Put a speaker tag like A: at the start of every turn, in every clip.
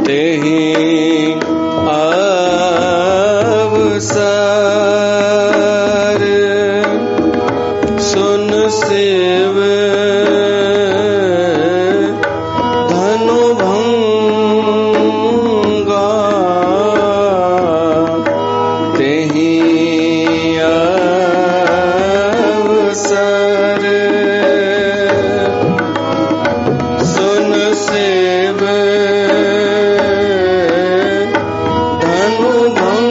A: तेहि अवसर सुन शिव धनु भंगा तेहि अवसर सुन शिव धनु भंगा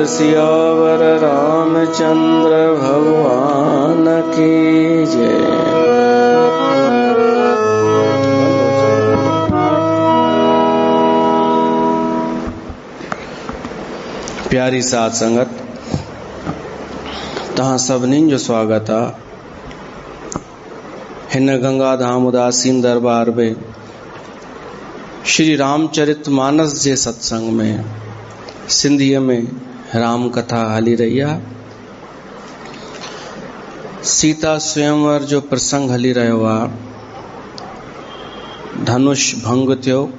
A: सियावर रामचंद्र भगवान की जय। प्यारी साध संगत, तहां सभिनी जो स्वागत आ हिन गंगा धाम उदासीन दरबार में श्री रामचरित मानस जे सत्संग में सिंधीअ में राम कथा हली रही आहे। सीता स्वयंवर जो प्रसंग हली रहियो आहे। धनुष भंग थियो,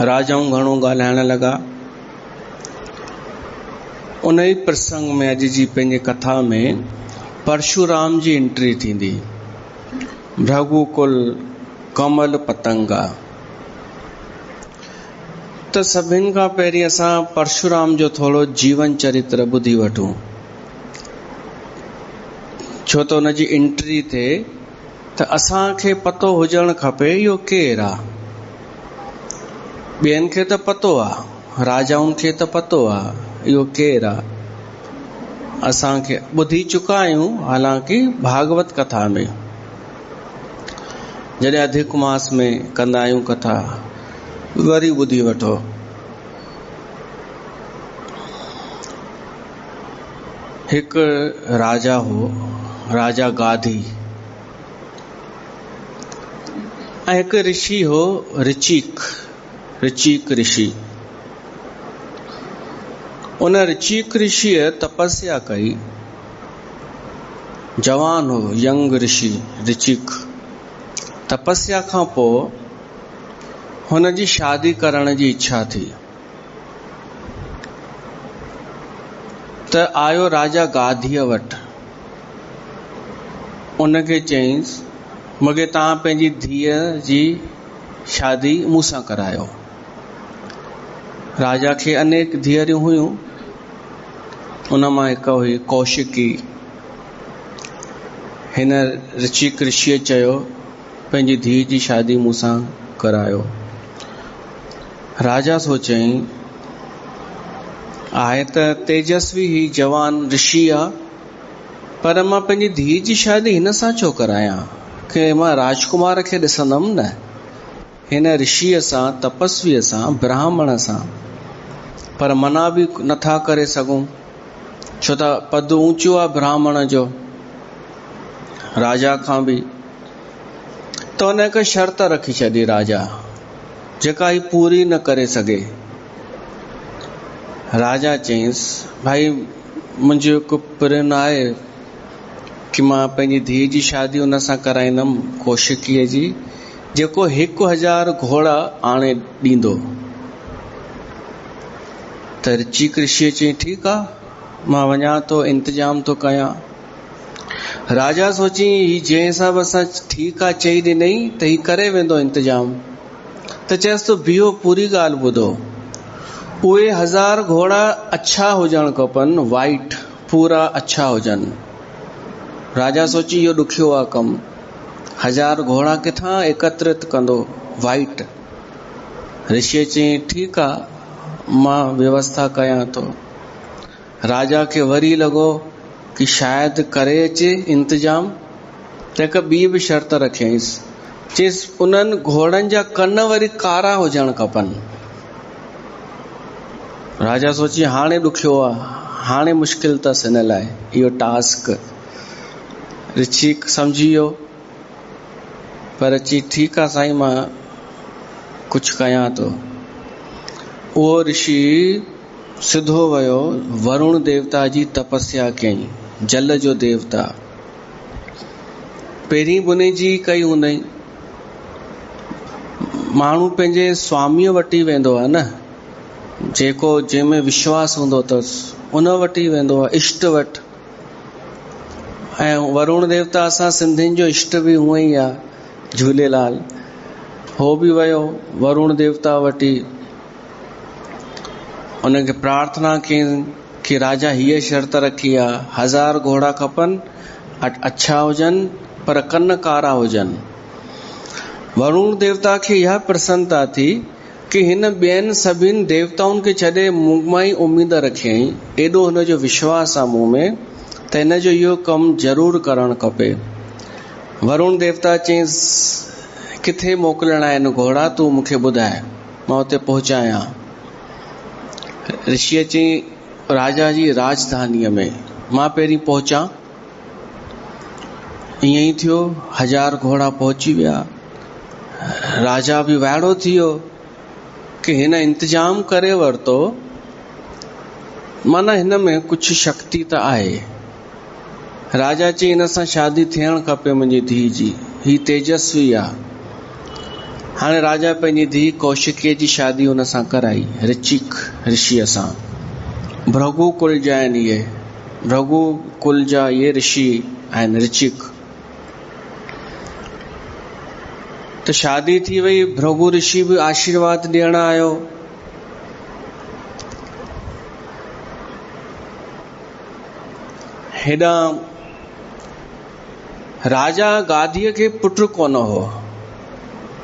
A: राजाऊं घणो ॻाल्हाइण लॻा। उन ई प्रसंग में अॼु जी पंहिंजी कथा में परशुराम जी एंट्री थींदी। भृगुकुल कमल पतंगा। तो सभिनि खां पहिरीं असां परशुराम जो थोड़ो जीवन चरित्र ॿुधी वठूं, छो त हुन जी एंट्री थिए त असांखे पतो हुजणु खपे इहो केरु आहे। ॿियनि खे त पतो आहे, राजाउनि खे त पतो आहे इहो केरु आहे, असांखे ॿुधी चुका आहियूं, हालांकि भागवत कथा में। जॾहिं अधिक मास में कंदा आहियूं कथा, वरी ॿुधी वठो। हिकु राजा हो, राजा गाधी, ऐं हिकु ऋषि हो, ऋचीक ऋषि। उन ऋचीक ऋषिअ तपस्या कई। जवान हो, यंग ऋषि ऋचीक। तपस्या खां पोइ हुन जी शादी करण जी इच्छा थी, त आयो राजा गाधीअ वटि। उनखे चईंसि, मूंखे तव्हां पंहिंजी धीअ जी शादी मूंसां करायो। राजा खे अनेक धीअरियूं हुयूं, उन मां हिकु हुई कौशिकी। हिन ऋचीक ऋषिअ चयो, पंहिंजी धीअ जी शादी मूंसां करायो। राजा सोचई, आहे त तेजस्वी ही जवान ऋषि आ, पर मां पंहिंजी धीअ जी शादी हिन सां छो करायां, कि मां राजकुमार खे ॾिसंदमि न। हिन ऋषिअ सां, तपस्वीअ सां, ब्राह्मण सां, पर मना बि नथा करे सघूं, छो त पद ऊंचो आहे ब्राह्मण जो, राजा खां बि। त हुन हिकु शर्त रखी छॾी राजा, जेका ही पूरी न करे सघे। राजा चईंसि, भाई मुंहिंजो हिकु प्रण आहे कि मां पंहिंजी धीअ जी शादी हुन सां कराईंदमि, कौशिकीअ जी, जेको 1000 घोड़ा आणे ॾींदो। त ऋचीक ऋषिअ चई, ठीकु आहे, मां वञा थो, इंतजाम थो कयां। राजा सोची, ही जंहिं हिसाब सां ठीकु आहे चई ॾिनई, त ही करे वेंदो इंतजाम। त चयसि तो, बीहो, पूरी ॻाल्हि ॿुधो। उहे 1000 घोड़ा अच्छा हुजण खपनि, वाइट, पूरा अच्छा हुजनि। राजा सोची, इहो ॾुखियो आहे कमु, 1000 घोड़ा किथां एकत्रित कंदो, वाइट। ऋषि चई, ठीकु आहे, मां व्यवस्था कयां थो। राजा खे वरी लॻो कि शायदि करे अचे इंतजाम, त हिकु ॿी बि शर्त रखियईंसि, चईसि, उन्हनि घोड़नि जा कन वरी कारा हुजण खपनि। राजा सोची, हाणे ॾुखियो आहे, हाणे मुश्किल अथसि हिन लाइ इहो टास्क। ऋचीक सम्झी वियो, पर चई, ठीकु आहे साईं, मां कुझु कयां थो। उहो ऋषि सिधो वियो, वरुण देवता जी तपस्या कयईं, जल जो देवता। पहिरीं बुने जी कई हूंदई। माण्हू पंहिंजे स्वामीअ वटि वेंदो आहे न, जेको जंहिंमें विश्वास हूंदो अथसि उन वटि वेंदो आहे, इष्ट वटि। ऐं वरुण देवता असां सिंधियुनि जो इष्ट बि हूअं ई आहे, झूलेलाल। हो बि वियो वरुण देवता वटि, उनखे प्रार्थना कयईं कि राजा हीअ शर्त रखी आहे, 1000 घोड़ा खपनि, अच्छा हुजनि, पर कन कारा हुजनि। वरुण देवता खे इहा प्रसन्नता थी कि हिन ॿियनि सभिनि देवताउनि खे छॾे मूं मां ई उम्मीद रखियईं, एॾो हुनजो विश्वास आहे मूं में, त हिन जो इहो कमु ज़रूरु करणु खपे। वरुण देवता चईंसि, किथे मोकिलणा आहिनि घोड़ा, तूं मूंखे ॿुधाए, मां हुते पहुचायां। ऋषिअ चई, राजा जी राजधानीअ में, मां पहिरीं पहुचां। ईअं ई थियो, 1000 घोड़ा पहुची विया। राजा बि वाइड़ो थी वियो कि हिन इंतजाम करे वरितो, माना हिन में कुझु शक्ति त आहे। राजा चई, हिन सां शादी थियणु खपे मुंहिंजी धीअ जी, ही तेजस्वी आहे। हाणे राजा पंहिंजी धीअ कौशिकीअ जी शादी हुन सां कराई, ऋचीक ऋषिअ सां। भृगु कुल जा आहिनि इहे, भृगु कुल जा इहे ऋषि आहिनि, ऋचीक। त शादी थी वई, भृगु ऋषि बि आशीर्वाद ॾियण आयो। हेॾां राजा गादीअ खे पुटु कोन हो,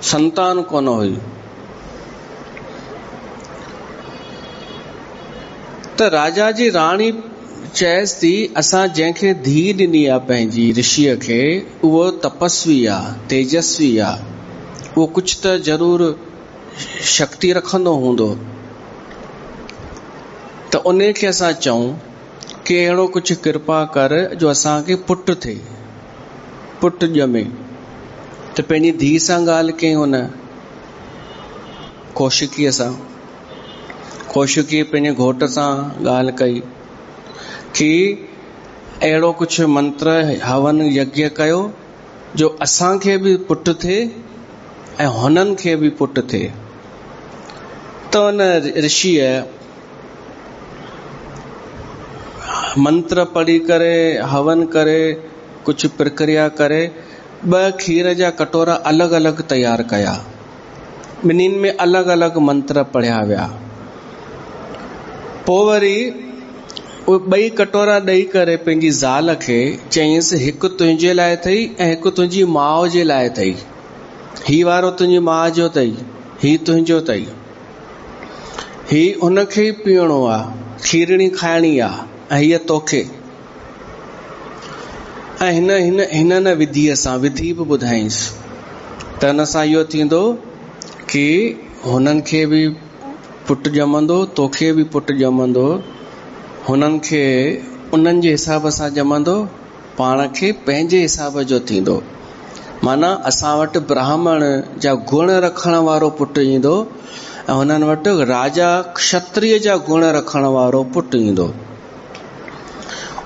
A: संतान कोन हुई। त राजा जी राणी चएसि थी असां जंहिंखे धी ॾिनी आहे पंहिंजी ऋषिअ खे, उहो तपस्वी आहे, तेजस्वी आहे, उहो कुझु त ज़रूर शक्ति रखंदो हूंदो। त उन खे असां चऊं कि अहिड़ो कुझु कृपा कर जो असांखे पुटु थिए, पुटु ॼमे। त पंहिंजी धीउ सां ॻाल्हि कई हुन कौशिकीअ सां, कौशिकी पंहिंजे घोट सां ॻाल्हि कई कि अहिड़ो कुझु मंत्र हवन यज्ञ कयो जो असांखे बि पुटु थिए ऐं हुननि खे बि पुटु थिए। त हुन ऋषिअ मंत्र पढ़ी करे, हवन करे, कुझु प्रक्रिया करे 2 खीर जा कटोरा अलॻि अलॻि तैयार कया, ॿिन्हिनि में अलॻि अलॻि मंत्र पढ़िया विया। पोइ वरी उहे 2 कटोरा ॾेई करे पंहिंजी ज़ाल खे चयईंसि हिकु तुंहिंजे लाइ अथई ऐं हिकु तुंहिंजी माउ जे लाइ अथई, ही वारो तुंहिंजी माउ जो अथई, ही तुंहिंजो अथई, ही हुनखे ई पीअणो आहे, खीरणी खाइणी आहे ऐं हीअ तोखे। ऐं हिन विधीअ सां विधि बि ॿुधाईंसि त हिन सां इहो थींदो कि हुननि खे बि पुटु ॼमंदो, तोखे बि पुटु ॼमंदो, हुननि खे उन्हनि जे हिसाब सां ॼमंदो, पाण खे पंहिंजे हिसाब जो थींदो। माना असां वटि ब्राह्मण जा गुण रखण वारो पुटु ईंदो ऐं हुननि वटि राजा क्षत्रिय जा गुण रखण वारो पुटु ईंदो।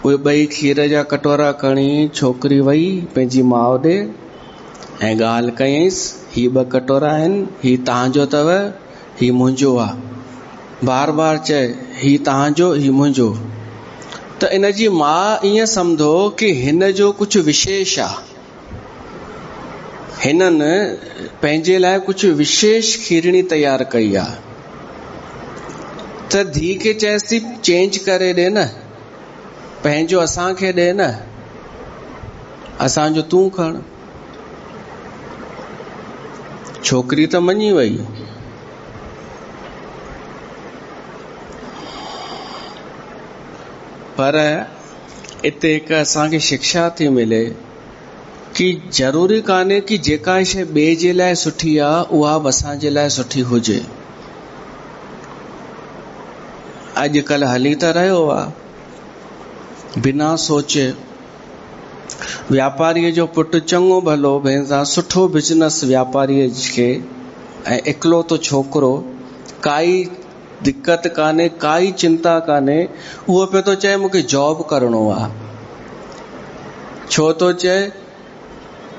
A: उहे 2 खीर जा कटोरा खणी छोकिरी वई पंहिंजी माउ ॾे ऐं ॻाल्हि कयईंसि, ही 2 कटोरा आहिनि, ही तव्हांजो अथव, ही मुंहिंजो आहे। बार बार चए ही तव्हांजो, ही मुंहिंजो। त इन जी माउ ईअं सम्झो कि हिन जो कुझु विशेष आहे, हिननि पंहिंजे लाइ कुझु विशेष खीरणी तैयार कई आहे। त धीउ खे चएसि थी चेंज करे ॾे न, पंहिंजो असांखे ॾे न, असांजो तूं खण। छोकिरी त मञी वई। पर इते हिकु असांखे शिक्षा थी मिले कि ज़रूरी कान्हे कि जेका शइ ॿिए जे लाइ सुठी आहे उहा बि असांजे लाइ सुठी हुजे। अॼुकल्ह हली त रहियो आहे बिना सोचे। व्यापारीअ जो पुटु चङो भलो भई सुठो बिजनेस व्यापारीअ खे ऐं इकलौतो छोकिरो, काई दिक़त कान्हे, काई चिंता कान्हे, उहो पियो थो चए मूंखे जॉब करणो आहे। छो थो चए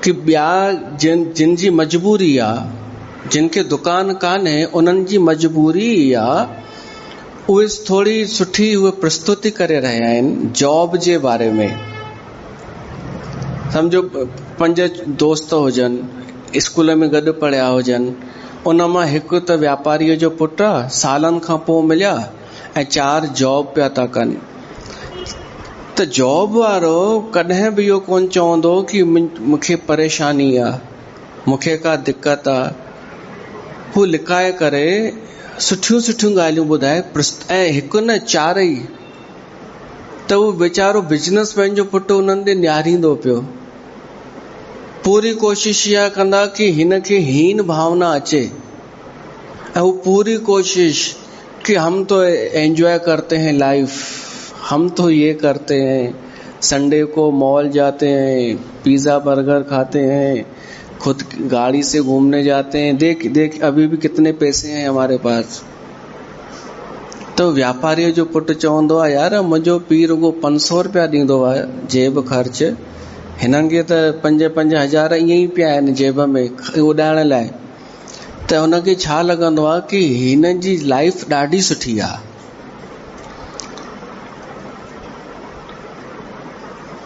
A: कि ॿिया जिन जी मजबूरी आहे, जिन खे दुकान कान्हे, उन्हनि जी मजबूरी आहे, उहे थोड़ी सुठी उहे प्रस्तुति करे रहिया आहिनि जॉब जे बारे में। सम्झो 5 दोस्त हुजनि, स्कूल में गॾु पढ़िया हुजनि, उन मां हिकु त व्यापारीअ जो पुटु आहे, सालनि खां पोइ मिलिया ऐं 4 जॉब पिया था कनि। त जॉब वारो कॾहिं बि इहो कोन चवंदो कि मूंखे परेशानी आहे, मूंखे का दिक़त आहे। हू लिकाए करे सुठियूं सुठियूं ॻाल्हियूं ॿुधाए ऐं हिकु न 4 ई। त उहो वीचारो बिजनेसमैन जो पुटु उन्हनि ॾे निहारींदो पियो। पूरी कोशिश इहा कंदा कि हिन खे हीन भावना अचे ऐं हू पूरी कोशिश कि हम तो एंजॉय करते हैं लाइफ, हम तो ये करते हैं, संडे को मॉल जाते हैं, पिज़्ज़ा बर्गर खाते हैं, खुद गाड़ी से घूमने जाते हैं, देख अभी भी कितने पैसे हैं हमारे पास। तो व्यापारीअ जो पुटु चवंदो आहे यार मुंहिंजो पीउ रुगो 500 रुपया ॾींदो आहे जेब ख़र्च, हिननि खे त 5-5 हज़ार ईअं ई पिया आहिनि जेब में उॾाइण लाइ। त हुनखे छा लॻंदो आहे कि हिन जी लाइफ ॾाढी सुठी आहे।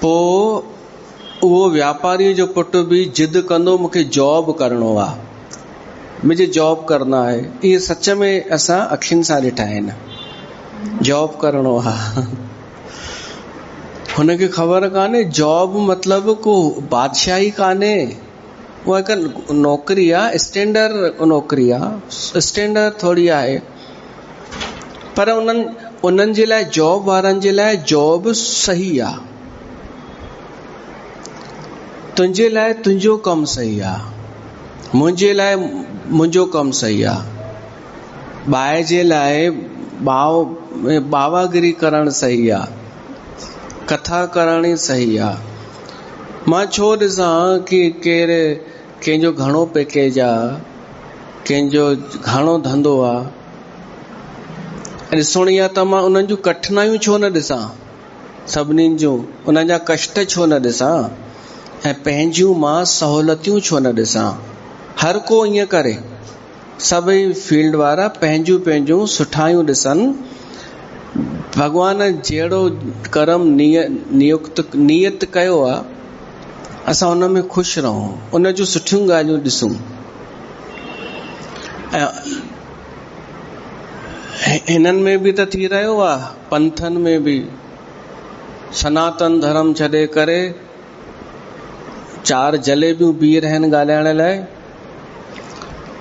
A: पोइ उहो व्यापारीअ जो पुटु बि जिद कंदो मूंखे जॉब करणो आहे, मुझे जॉब करना है। ये सच में असां अखियुनि सां ॾिठा आहिनि, जॉब करणो आहे। हुनखे ख़बर कान्हे जॉब मतलब को बादशाही कान्हे, उहा हिकु नौकरी आहे, स्टैंडर्ड नौकरी आहे, स्टैंडर्ड थोड़ी आहे। पर उन्हनि जे लाइ जॉब वारनि जे लाइ जॉब सही आहे, तुंहिंजे लाइ तुंहिंजो कमु सही आहे, मुंहिंजे लाइ मुंहिंजो कमु सही आहे, ॿाहि जे लाइ बावागिरी करणु सही आहे, कथा करणी सही आहे। मां छो ॾिसां कि कंहिंजो घणो पैकेज आहे, कंहिंजो घणो धंधो आहे, ॾिसणी आहे त मां उन्हनि जूं कठिनाइयूं छो न ॾिसां, सभिनीनि जूं उन्हनि जा कष्ट छो न ॾिसां, ऐं पंहिंजियूं मां सहूलियतूं छो न ॾिसां। हर को ईअं करे, सभई फील्ड वारा पंहिंजूं पंहिंजूं सुठायूं ॾिसनि। भॻवान जहिड़ो कर्म नियत कयो आहे, असां उन में ख़ुशि रहूं, उन जूं सुठियूं ॻाल्हियूं ॾिसूं। हिननि में बि त थी रहियो आहे, पंथनि में बि सनातन धर्म छॾे करे 4 जलेबियूं बीह रहनि ॻाल्हाइण लाइ,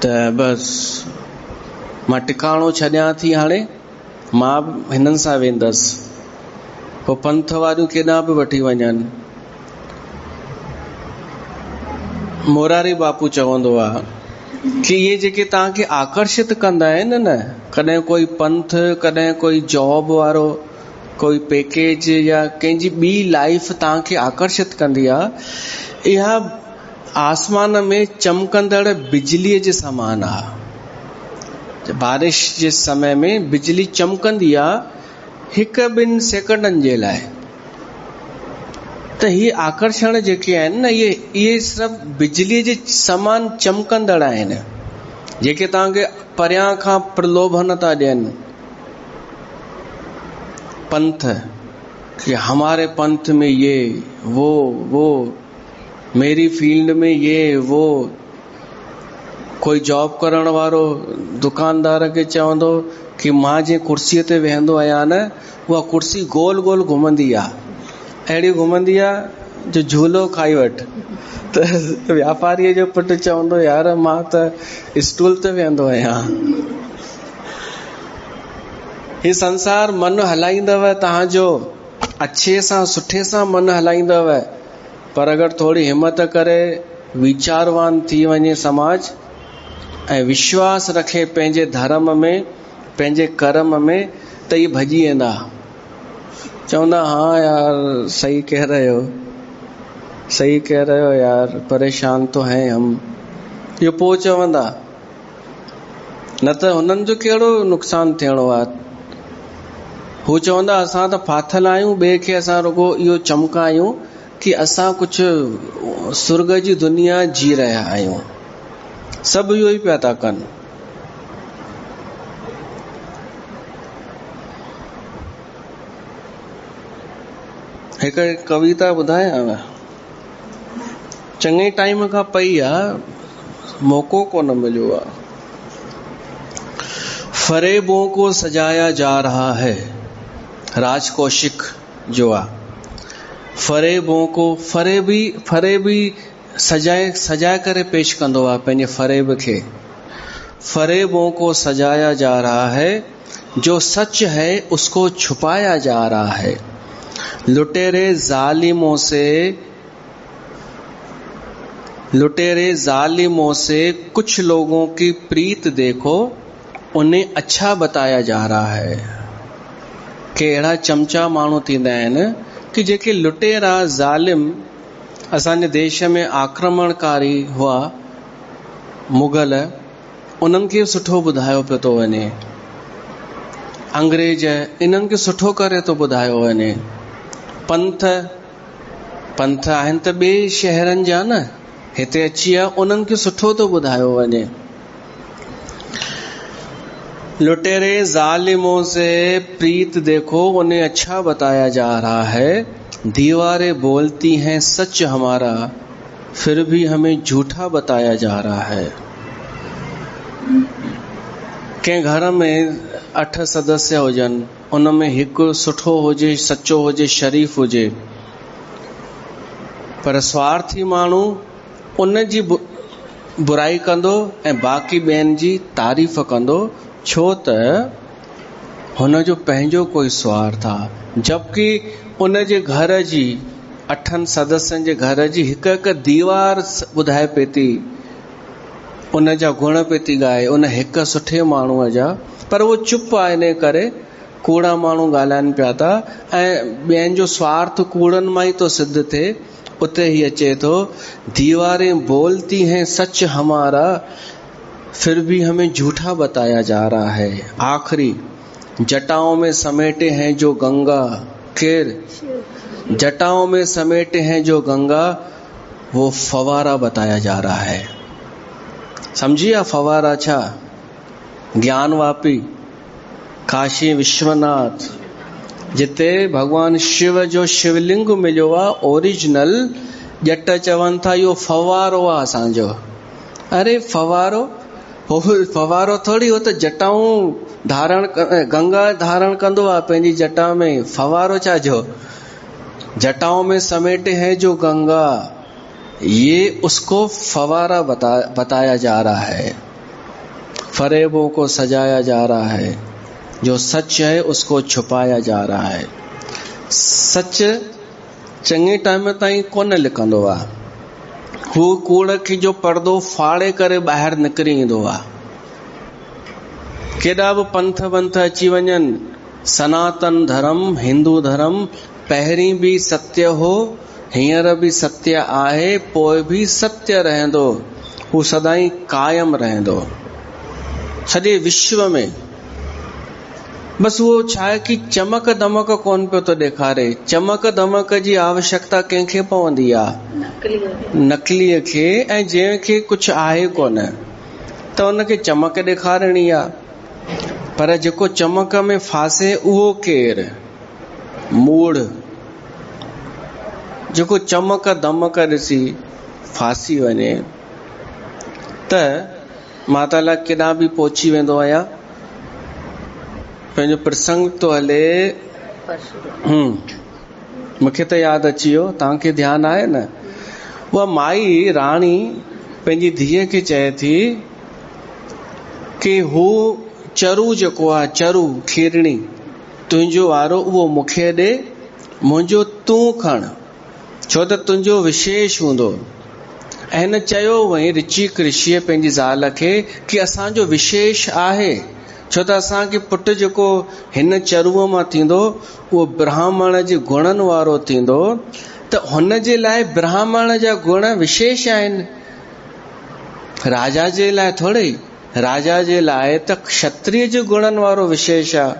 A: त बसि मां टिकाणो छॾियां थी, हाणे मां हिननि सां वेंदसि, पोइ पंथ वारियूं केॾां बि वठी वञनि। मोरारी बापू चवंदो आहे कि इहे जेके तव्हांखे आकर्षित कंदा आहिनि न, कॾहिं कोई पंथ, कॾहिं कोई जॉब वारो, कोई पैकेज या कंहिंजी ॿी लाइफ तव्हांखे आकर्षित कंदी आहे, इहा आसमान में चमकंदड़ बिजलीअ जे समान आहे। बारिश जे समय में बिजली चमकंदी आहे 1-2 सेकंडनि जे लाइ, त हीअ आकर्षण जेके आहिनि न, इहे सिर्फ़ बिजलीअ जे समान चमकंदड़ आहिनि, जेके तव्हांखे परियां खां प्रलोभन था ॾियनि। पंथ कि हमारे पंथ में ये वो मेरी फील्ड में ये वो। कोई जॉब करण वारो दुकानदार खे चवंदो कि मां जे कुर्सीअ ते वेहंदो आहियां न, उहा कुर्सी गोल गोल घुमंदी आहे, अहिड़ी घुमंदी आहे जो झूलो खाई वठ। त व्यापारीअ जो पुटु चवंदो, यार मां त स्टूल ते वेहंदो आहियां। ही संसार मन हलाईंदव तव्हांजो, अच्छे सां सुठे सां मन हलाईंदव, पर अगरि थोरी हिम्मत करे वीचारवान थी वञे समाज ऐं विश्वास रखे पंहिंजे धर्म में, पंहिंजे कर्म में, त इहे भॼी वेंदा, चवंदा हाँ यार सही कह रहे हो यार, परेशान तो हैं हम, इहो पोइ चवंदा, न त हुननि जो कहिड़ो नुक़सान थियणो आहे। हू चवंदा असां त फाथल आहियूं, ॿिए खे असां रुगो इहो चमकायूं कि असां कुझु सुर्ग जी दुनिया जी रहिया आहियूं। सभु इहो ई पिया था कनि। हिकु कविता ॿुधायांव, चङे टाइम खां पई आहे, मौक़ो कोन मिलियो आहे। फरेबों को सजाया जा रहा है, राज कौशिक जो आहे। फरेबों को, फरेबी सजाए करे पेश कंदो आहे पंहिंजे फरेब खे। फरेबों को सजाया जा रहा है, जो सच है उसको छुपाया जा रहा है। लुटेरे जालिमों से कुछ लोगों की प्रीत देखो, उन्हें अच्छा बताया जा रहा है। के अहिड़ा चमचा माण्हू थींदा आहिनि कि जेके लुटेरा ज़ालिम असांजे देश में आक्रमणकारी हुआ मुग़ल, उन्हनि खे सुठो ॿुधायो पियो थो वञे, अंग्रेज इन्हनि खे सुठो करे थो ॿुधायो वञे। पंथ आहिनि त ॿिए शहरनि जा न, हिते अची आहे, उन्हनि खे सुठो थो ॿुधायो वञे। लुटेरे जालिमों से प्रीत देखो, उन्हें अच्छा बताया जा रहा है। दीवारें बोलती हैं सच हमारा, फिर भी हमें झूठा बताया जा रहा है। कंहिं घर में 8 सदस्य हुजनि, उन में हिकु सुठो हुजे, सचो हुजे, शरीफ हुजे, पर स्वार्थी माण्हू उन जी बुराई कंदो ऐं बाक़ी ॿियनि जी तारीफ़ कंदो, छो त हुनजो पंहिंजो कोई स्वार्थ आहे, जबकि उन जे घर जी 8 सदस्यनि जे घर जी हिकु हिकु दीवार ॿुधाए पई थी, उन जा गुण पई थी ॻाए, उन हिकु सुठे माण्हूअ जा, पर उहो चुप आहे। इन करे कूड़ा माण्हू ॻाल्हाइनि पिया था ऐं ॿियनि जो स्वार्थ कूड़नि मां ई थो सिद्ध थिए। उते ही अचे थो, दीवारें बोलती हैं सच हमारा, फिर भी हमें झूठा बताया जा रहा है। आखिरी जटाओं में समेटे हैं जो गंगा, केर जटाओं में समेटे हैं जो गंगा, वो फवारा बताया जा रहा है। समझिए फवारा छा? ज्ञानवापी काशी विश्वनाथ, जिते भगवान शिव जो शिवलिंग मिलियो आहे ओरिजिनल, जट चवनि था इहो फवारो आहे असांजो। अरे फवारो, हो फवारो थोड़ी, हो त जटाऊं धारण, गंगा धारण कंदो आहे पंहिंजी जटा में, फवारो छा जो? जटाओं में समेटे हैं जो गंगा, ये उसको फवारा बताया जा रहा है, फरेबों को सजाया जा रहा है, जो सच है उसको छुपाया जा रहा है। सच चङे टाइम ताईं कोन लिकंदो आहे, हू कूड़ खे जो पर्दो फाड़े करे ॿाहिरि निकिरी ईंदो आहे। केॾा बि पंथ वंथ अची वञनि, सनातन धर्म, हिंदू धर्म पहिरीं भी सत्य हो, हींअर भी सत्य आहे, पोइ भी सत्य रहंदो, हू सदाई कायम रहंदो सॼे विश्व में। बस वो छा आहे कि चमक दमक कोन पियो थो ॾेखारे। चमक दमक जी आवश्यकता कंहिंखे पवंदी आहे? नकलीअ खे, ऐं जंहिंखे कुझु आहे कोन त उनखे चमक ॾेखारणी आहे। पर जेको चमक में फासे उहो केरु? मूड़, जेको चमक दमक ॾिसी फासी वञे। त मां त अलाए केॾां बि पहुची वेंदो आहियां, पंहिंजो प्रसंग तो हले, मूंखे त यादि अची वियो, तव्हांखे ध्यानु आहे न? उहा माई राणी पंहिंजी धीअ खे चए थी कि हू चरू जेको आहे, चरू खीरणी तुंहिंजो वारो उहो मूंखे ॾे, मुंहिंजो तूं खण, छो त तुंहिंजो विशेष हूंदो। ऐं हिन चयो वई ऋषि कृषिअ पंहिंजी ज़ाल खे कि असांजो विशेष आहे, छो त असांखे पुटु जेको हिन चरूअ मां थींदो उहो ब्राह्मण जे गुणनि वारो थींदो, त हुन जे लाइ ब्राह्मण जा गुण विशेष आहिनि, राजा जे लाइ थोड़े। राजा जे लाइ त क्षत्रिय जे गुणनि वारो विशेष आहे।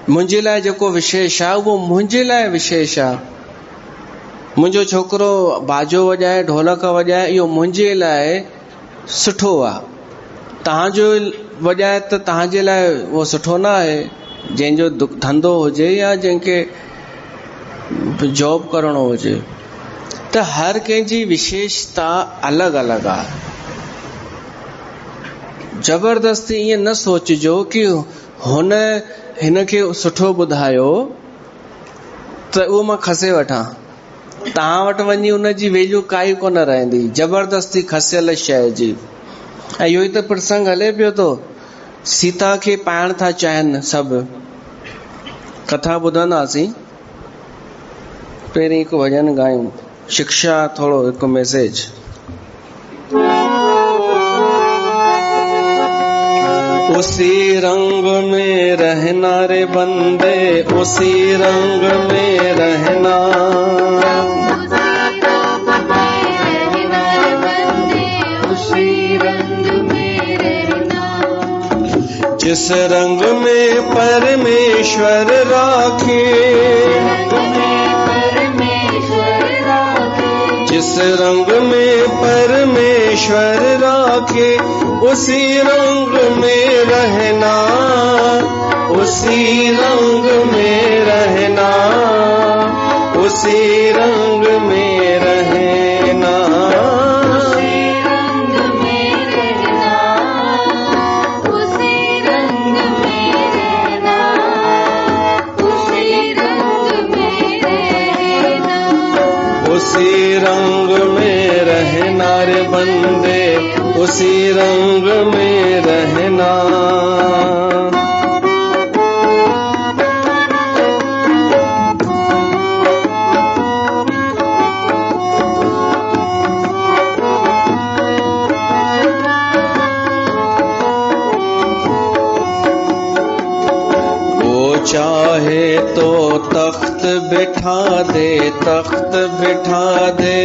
A: मुंहिंजे लाइ जेको विशेष आहे उहो मुंहिंजे लाइ विशेष आहे। मुंहिंजो छोकिरो बाजो वॼाए, ढोलक वॼाए, इहो मुंहिंजे लाइ सुठो आहे। तव्हांजो वॼाए त तव्हांजे लाइ उहो सुठो न आहे। जंहिंजो धंधो हुजे या जंहिंखे जॉब करणो हुजे, त हर कंहिंजी विशेषता अलॻि अलॻि आहे। जबरदस्ती ईअं न सोचिजो कि हिनखे सुठो ॿुधायो त उहो मां खसे वठां। तव्हां वटि वञी उनजी वैल्यू काई कोन रहंदी, जबरदस्ती खसियल शइ जी। ऐं इहो ई त प्रसंग हले पियो थो, सीता खे पाइण था चाहिनि सभु। कथा ॿुधंदासीं, पहिरीं हिकु भॼन ॻायूं, शिक्षा थोरो हिकु मैसेज। उसी रंग में रहना रे बंदे, उसी रंग में रहना, जिस रंग में परमेश्वर राखे, जिस रंग में परमेश्वर राखे, उसी रंग में रहना, उसी रंग में रहना, उसी रंग में रहना, उसी रंग में रहना रे बंदे, उसी रंग में रहना। बिठा दे, तख्त बिठा दे।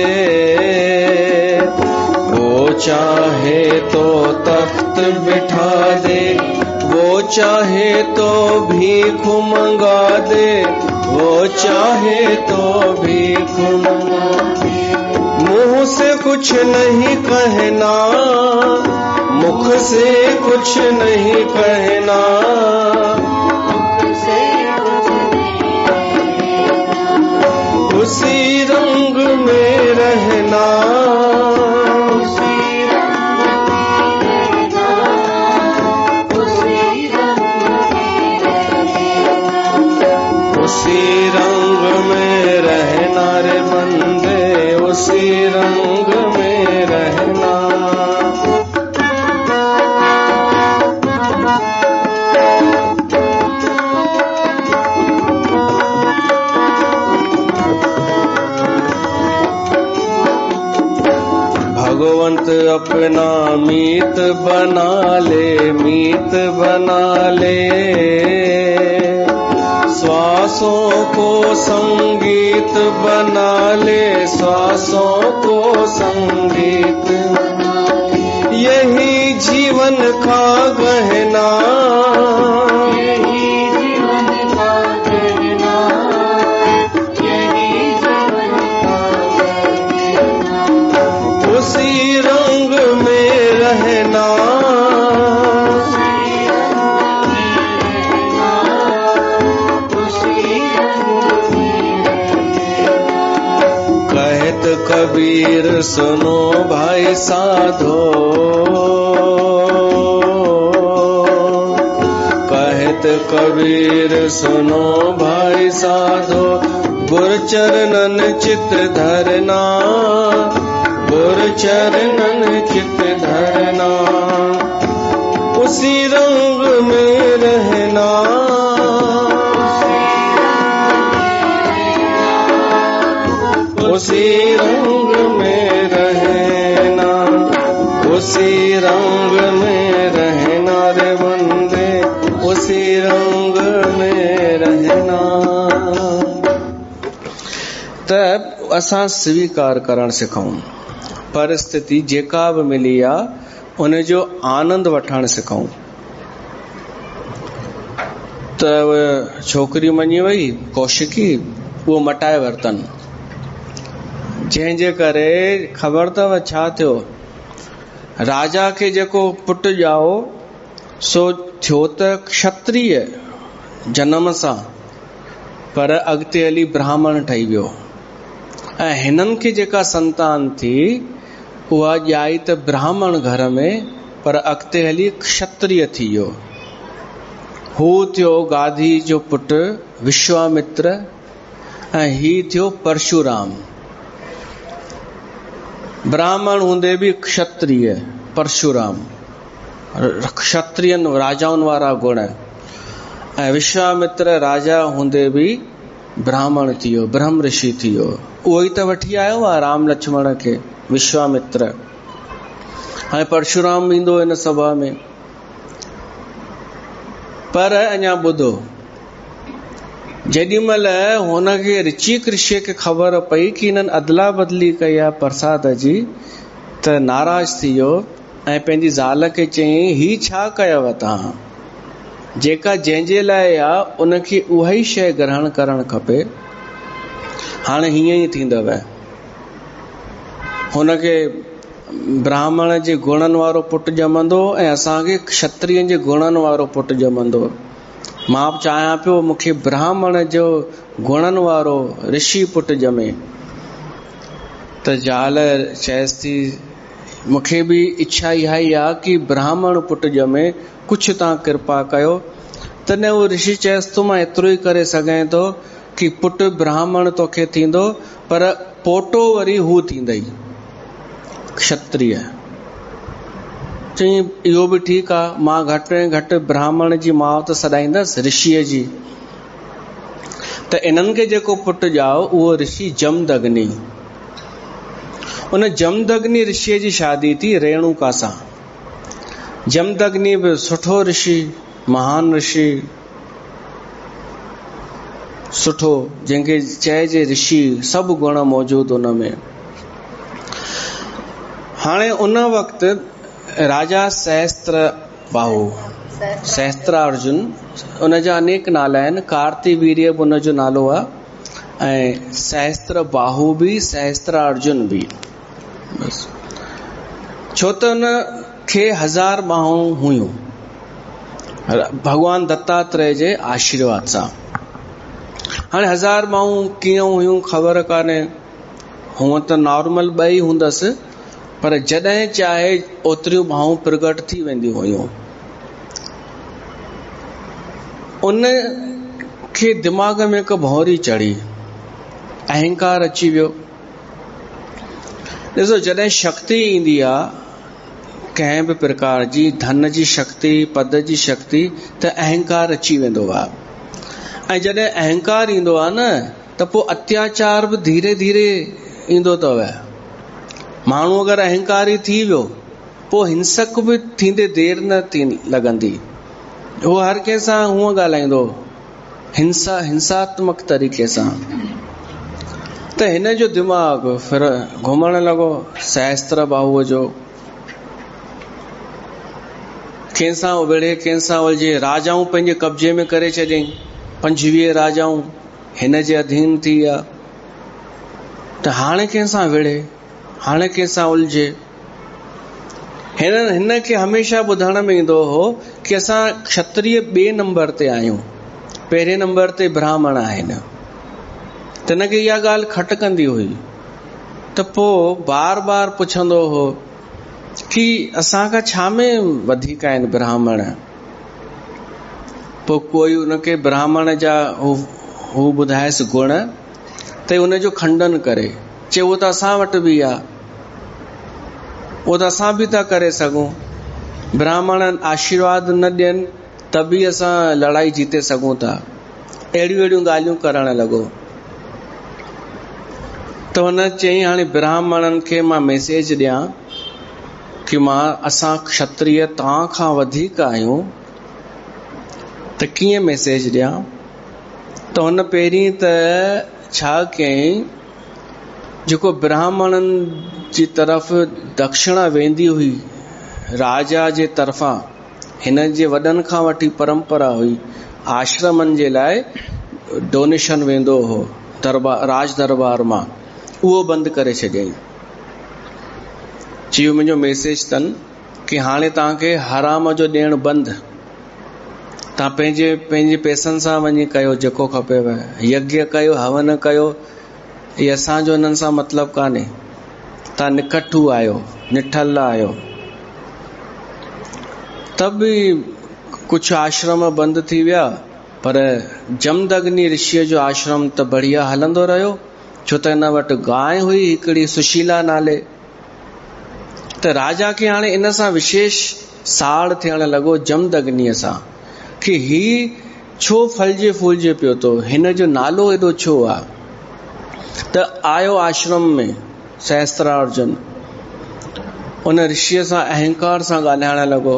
A: वो चाहे तो तख्त बिठा दे, वो चाहे तो भीख मंगा दे, वो चाहे तो भीख मंगा दे। मुंह से कुछ नहीं कहना, मुख से कुछ नहीं कहना, उसी रंग में रहना, उसी रंग में रहना रे बंदे, उसी रंग में रहना। भगवंत अपना मीत बना ले, मीत बना ले। श्वासों को संगीत बना ले, श्वासों को संगीत। यही जीवन का गहना, यही जीवन का गहना, यही जीवन का गहना। उसी रंग में रहना, कबीर सुनो भाई साधो, कहत कबीर सुनो भाई साधो। गुर चरणन चित धरना, गुर चरणन चित धरना। उसी रंग में रहना, उसी रंग में रहना, उसी रंग में रहना रे बंदे, उसी रंग में रहना। तब असां स्वीकार करण सिखूं, परिस्थिति जेका बि मिली आहे उन जो आनंद वठण सिखूं। त छोकिरी मञी वई कौशिकी, उहो मटाए वरतन, जंहिंजे करे ख़बर अथव छा थियो। राजा खे जेको पुटु ॼाओ सो थियो त क्षत्रिय जनम सां, पर अॻिते हली ब्राह्मण ठही वियो। ऐं हिननि खे जेका संतान थी उहा ॼाई त ब्राह्मण घर में, पर अॻिते हली क्षत्रिय थी वियो। हू थियो गाधी जो पुटु विश्वामित्र, ऐं ही थियो परशुराम। ब्राह्मण हूंदे बि क्षत्रिय परशुराम, क्षत्रियन राजाउनि वारा गुण। ऐं विश्वामित्र राजा हूंदे बि ब्राह्मण थी वियो, ब्रह्म ऋषि थी वियो। उहो ई त वठी आयो आहे राम लक्ष्मण खे, विश्वामित्र। हाणे परशुराम ईंदो हिन सभा में, पर अञा ॿुधो, जेॾी महिल हुनखे ऋषिक ऋषि खे ख़बर पई कि हिननि अदला बदली कई आहे प्रसाद जी, त नाराज़ थी वियो ऐं पंहिंजी ज़ाल खे चयईं, ही छा कयव तव्हां? जेका जंहिंजे लाइ आहे उनखे उहा ई शइ ग्रहण करणु खपे। हाणे हीअं ई थींदव, हुनखे ब्राह्मण जे गुणनि वारो पुटु ॼमंदो ऐं असांखे क्षत्रियनि जे गुणनि वारो पुटु ॼमंदो। मां चाहियां पियो मूंखे ब्राह्मण जो गुणनि वारो ऋषि पुटु ॼमे। त ज़ाल चएसि थी, मूंखे बि इच्छा इहा ई आहे कि ब्राह्मण पुटु ॼमे, कुझु तव्हां कृपा कयो। तॾहिं उहो ऋषि चएसि थो, मां एतिरो ई करे सघां थो कि पुटु ब्राह्मण तोखे थींदो, पर पोटो वरी हू थींदई क्षत्रिय। चई इहो बि ठीकु आहे, मां घटि में घटि ब्राह्मण जी माउ त सॾाईंदसि, ऋषिअ जी। त इन्हनि खे जेको पुटु ॼाओ उहो ऋषि जमदग्नि। उन जमदग्नि ऋषिअ जी शादी थी रेणुका सां। जमदग्नि बि सुठो ऋषि, महान ऋषि। सुठो जंहिंखे चइजे ऋषि, सभु गुण मौजूदु उन में। हाणे उन वक़्तु राजा सहस्त्रार्जुन, उन जा अनेक नाला आहिनि। कार्तिवीर्य बि उन जो नालो आहे, ऐं सहस्त्र बाहु बि, सहस्त्रार्जुन बि। छो त उन खे 1000 बाहूं हुयूं भगवान दत्तात्रेय जे आशीर्वाद सां। हाणे 1000 बाहूं कीअं हुयूं ख़बर कान्हे, हूअं त नॉर्मल 2 ई हूंदसि, पर जॾहिं चाहे ओतिरियूं बाहूं प्रगट थी वेंदियूं हुयूं। उन खे दिमाग़ में हिकु भौरी चढ़ी, अहंकार अची वियो। ॾिसो, जॾहिं शक्ति ईंदी आहे कंहिं बि प्रकार जी, धन जी शक्ति, पद जी शक्ति, त अहंकार अची वेंदो आहे। ऐं जॾहिं अहंकार ईंदो आहे न, त पोइ अत्याचार बि धीरे धीरे ईंदो अथव। माण्हू अगरि अहंकारी थी वियो, पोइ हिंसक बि थींदे देर न थी लॻंदी। उहो हर कंहिंसां हूअं ॻाल्हाईंदो, हिंसात्मक तरीक़े सां। त हिन जो दिमाग़ फिर घुमण लॻो सहस्त्र बाहुअ जो। कंहिंसां विढ़े, कंहिंसां उलझे। राजाऊं पंहिंजे कब्जे में करे छॾियईं, 25 राजाऊं हिन जे अधीन थी विया। त हाणे कंहिंसां विढ़े, हाणे कंहिंसां उलझे। हिन खे हमेशा ॿुधण में ईंदो हो कि असां क्षत्रिय 2 नंबर ते आहियूं, 1 नंबर ते ब्राह्मण आहिनि। त हिनखे इहा ॻाल्हि खटकंदी हुई। त पोइ बार बार पुछंदो हो कि असांखां छा में वधीक आहिनि ब्राह्मण। पोइ कोई उनखे ब्राह्मण जा हू ॿुधाएसि गुण, त उनजो खंडन करे, चए उहो त असां वटि बि आहे, उहो त असां बि था करे सघूं। ब्राह्मण आशीर्वाद न ॾियनि त बि असां लड़ाई जीते सघूं था। अहिड़ियूं ॻाल्हियूं करण लॻो। त हुन चयईं, हाणे ब्राह्मणनि खे मां मैसेज ॾियां कि असां क्षत्रिय तव्हां खां वधीक आहियूं, त कीअं मैसेज ॾियां। त हुन पहिरीं त छा कयईं, जेको ब्राह्मणनि जी तरफ़ दक्षिणा वेंदी हुई राजा जे तरफ़ां, हिन जे वॾनि खां वठी परंपरा हुई, आश्रमनि जे लाइ डोनेशन वेंदो हो राज दरबार मां, उहो बंदि करे छॾियईं। चयो मुंहिंजो मैसेज अथनि कि हाणे तव्हांखे हराम जो ॾियणु बंदि, तव्हां पंहिंजे पैसनि सां वञी कयो जेको खपेव, यज्ञ कयो, हवन कयो, इहे असांजो हिननि सां मतिलबु कान्हे। तव्हां निकठू आहियो, निठल आहियो। त बि कुझु आश्रम बंदि थी विया, पर जमदग्नि ऋषिअ जो आश्रम त बढ़िया हलंदो रहियो। छो त हिन वटि गांइ हुई हिकिड़ी सुशीला नाले। त राजा खे हाणे इन सां विशेष साड़ थियण लॻो जमदग्नीअ सां, कि ही छो फलजे फूलजे पियो थो, हिन जो नालो एॾो छो आहे। त आयो आश्रम में सहस्त्रार्जुन, उन ऋषिअ सां अहंकार सां ॻाल्हाइण लॻो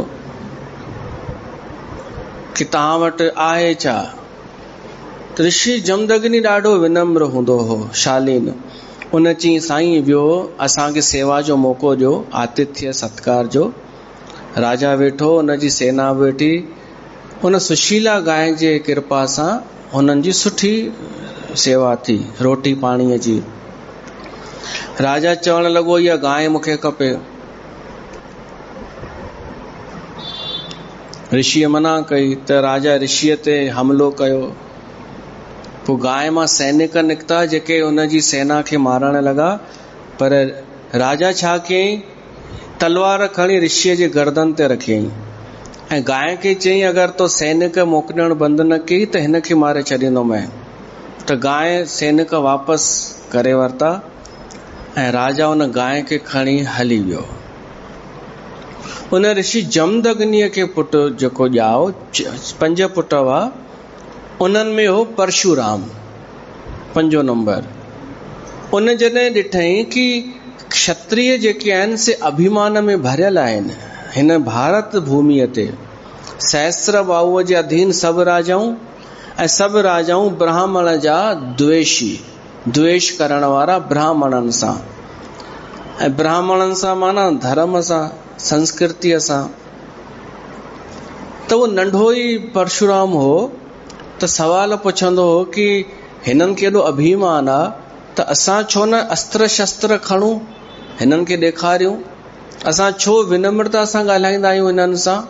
A: कि तव्हां वटि आहे छा। त ऋषि जमदग्नि ॾाढो विनम्र हूंदो हो, शालीन। उन चई, साईं वियो, असांखे सेवा जो मौक़ो ॾियो, आतिथ्य सत्कार जो। राजा वेठो, उन जी सेना वेठी। उन सुशीला गांइ जे कृपा सां हुननि जी सुठी सेवा थी, रोटी पाणीअ जी। राजा चवण लॻो, इहा गांइ मूंखे खपे। ऋषिअ मना कई त राजा ऋषिअ ते हमिलो कयो। पोइ गांइ मां सैनिक निकिता जेके हुन जी सेना खे मारण लॻा। पर राजा छा कयईं, तलवार खणी ऋषिअ जे गर्दन ते रखियईं ऐं गांइ खे चयईं, अगरि तो सैनिक मोकिलण बंदि न कई त हिन खे मारे छॾींदोमांइ। त गांइ सैनिक वापसि करे वरिता ऐं राजा उन गांइ खे खणी हली वियो। उन ऋषि जमदग्नीअ खे पुटु जेको ॼाओ, 5 पुट हुआ, उन्हनि में हो परशुराम, 5 नंबर। उन जॾहिं ॾिठई कि क्षत्रिय जेके आहिनि से अभिमान में भरियल आहिनि हिन भारत भूमिअ ते, सहस्त्र बाहुअ जे अधीन सभु राजाऊं ऐं सभु राजाऊं ब्राह्मण जा द्वेषी, द्वेष करण वारा ब्राह्मणनि सां। ऐं ब्राह्मणनि सां माना धर्म सां, संस्कृतीअ सां। त उहो नंढो ई परशुराम हो त सवाल पुछंदो हो कि हिननि खे एॾो अभिमान आहे त असां छो न अस्त्र शस्त्र खणूं, हिननि खे ॾेखारियूं, असां छो विनम्रता सां ॻाल्हाईंदा आहियूं हिननि सां।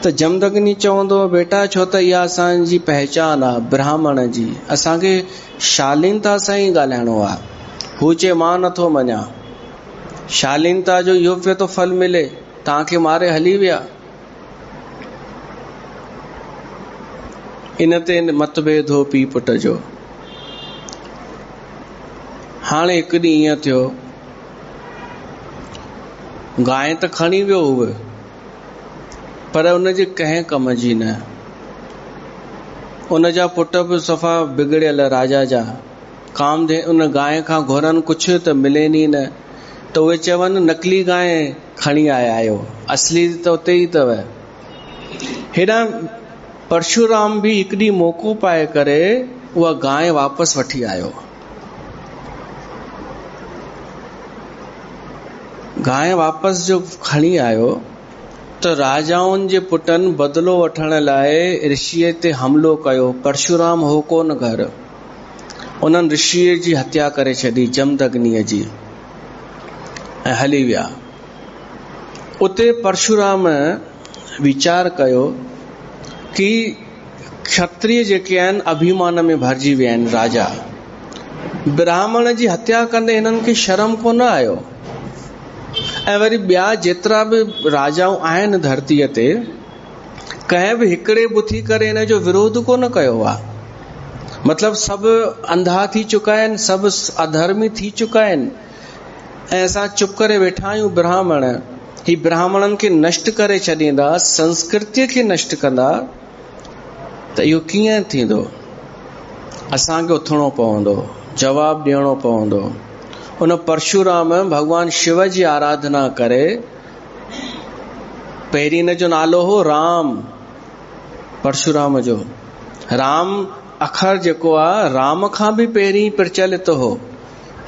A: त जमदग्नि चवंदो, बेटा छो त इहा असांजी पहचान आहे ब्राह्मण जी, असांखे शालीनता सां ई ॻाल्हाइणो आहे। हू चए मां नथो मञा, शालीनता जो इहो पियो थो फल मिले, तव्हांखे मारे हली विया। इन ते मतभेद हो पीउ पुट जो। हाणे हिकु ॾींहुं ईअं थियो, गांइ त खणी वियो हुओ पर उनजे कंहिं कम जी न। उन जा पुट बि सफ़ा बिगड़ियल राजा जा, कामधे उन गांइ खां घुरनि कुझु त मिलेनि ई न। त उहे चवनि नकली गांइ खणी आया आहियो, असली त उते ई अथव। हेॾा परशुराम बि हिकु ॾींहुं मौक़ो पाए करे उहा गांइ वापसि वठी आयो। गांइ वापसि जो खणी आयो त राजाउनि जे पुटनि बदिलो वठण लाइ ऋषिअ ते हमिलो कयो। परशुराम हो कोन घर, उन्हनि ऋषिअ जी हत्या करे छॾी, जमदग्नीअ जी, ऐं हली विया। उते परशुराम वीचार कयो कि क्षत्रिय जेके आहिनि अभिमान में भरिजी विया आहिनि। राजा ब्राह्मण जी हत्या कंदे हिननि खे शर्म कोन आयो। ऐं वरी ॿिया जेतिरा बि राजाऊं आहिनि धरतीअ ते, कंहिं बि हिकिड़े बि उथी करे हिन जो विरोध कोन कयो आहे। मतिलबु सभु अंधा थी चुका आहिनि, सभु अधर्मी थी चुका आहिनि, ऐं असां चुप करे वेठा आहियूं। ब्राह्मण ही ब्राह्मणनि खे नष्ट करे छॾींदा, संस्कृतीअ खे नष्ट कंदा, त इहो कीअं थींदो? असांखे उथणो पवंदो, जवाबु ॾियणो पवंदो। उन परशुराम भगवान शिव जी आराधना करे। पहिरीं हिन जो नालो हो राम, परशुराम जो। राम अखर जेको आहे राम खां बि पहिरीं प्रचलित हो,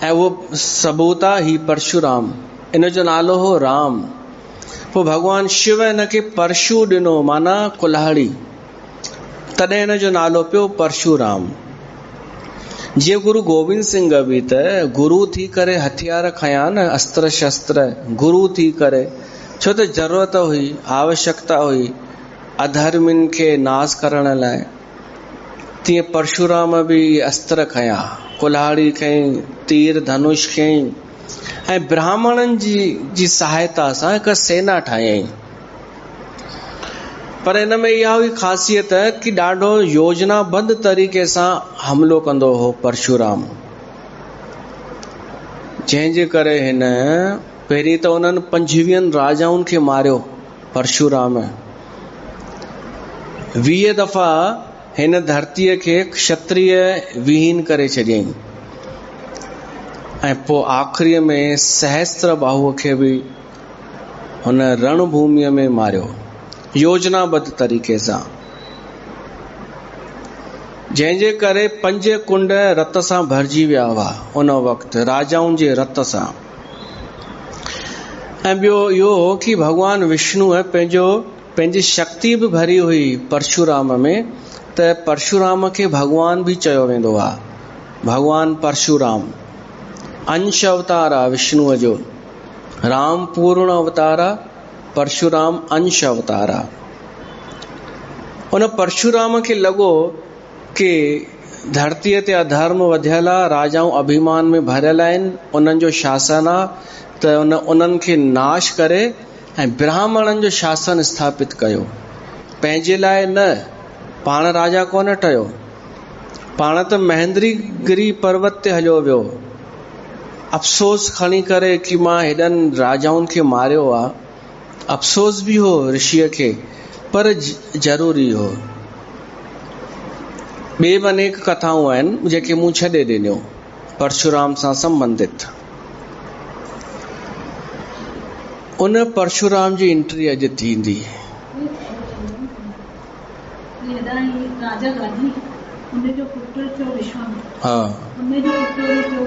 A: ऐं उहो सबूत आहे ही परशुराम, इन जो नालो हो राम। पोइ भगवान शिव हिन खे परशु ॾिनो, माना कुल्हाड़ी, तॾहिं हिन जो नालो पियो परशुराम। जीअं गुरु गोविंद सिंह बि त गुरु थी करे हथियार खया न, अस्त्र शस्त्र, गुरु थी करे, छो त ज़रूरत हुई, आवश्यकता हुई अधर्मिन खे नाश करण लाइ। तीअं परशुराम बि अस्त्र खया, कुल्हाड़ी खई, तीर धनुष खई, ऐं ब्राह्मणनि जी सहायता सां हिकु सेना ठाहियईं। पर हिन में इहा हुई ख़ासियत कि ॾाढो योजनाबद्ध तरीक़े सां हमिलो कंदो हो परशुराम, जंहिंजे करे हिन पहिरीं त उन्हनि 25 राजाउनि खे मारियो। परशुराम 20 दफ़ा हिन धरतीअ खे क्षत्रिय विहीन करे छॾियईं, ऐं पोइ आख़िरीअ में सहस्त्र बाहुअ खे बि हुन रणभूमिअ में मारियो, योजनाबद्ध तरीक़े सां, जंहिंजे करे 5 कुंड रत सां भरिजी विया हुआ उन वक़्तु, राजाउनि जे रत सां। ऐं ॿियो इहो हो कि भगवान विष्णुअ पंहिंजी शक्ति बि भरी हुई परशुराम में, त परशुराम खे भगवान बि चयो वेंदो आहे। भगवान परशुराम अंश अवतार आहे विष्णुअ जो, राम पूर्ण अवतार आहे, परशुराम अंश अवतार आहे। उन परशुराम खे लॻो कि धरतीअ ते अधर्म वधियल आहे, राजाऊं अभिमान में भरियल आहिनि, उन्हनि जो शासन आहे, त उन्हनि खे नाश करे ऐं ब्राह्मणनि जो शासन स्थापित कयो। पंहिंजे लाइ न, पाण राजा कोन ठहियो, पाण त महेंद्रगिरी पर्वत ते हलियो वियो, अफ़सोस खणी करे कि मां हेॾनि राजाउनि खे मारियो आहे। अफ़सोस बि हो ऋषिअ खे, पर ज़रूरी हो। ॿिए बि अनेक कथाऊं आहिनि जेके मूं छॾे ॾिनियो परशुराम सां संबंधित। उन परशुराम जी एंट्री अॼु थींदी।
B: राजा गादी उन्हें जो पुत्र थियो विश्वामित्र,
A: हाँ,
B: उन्हें जो पुत्र थियो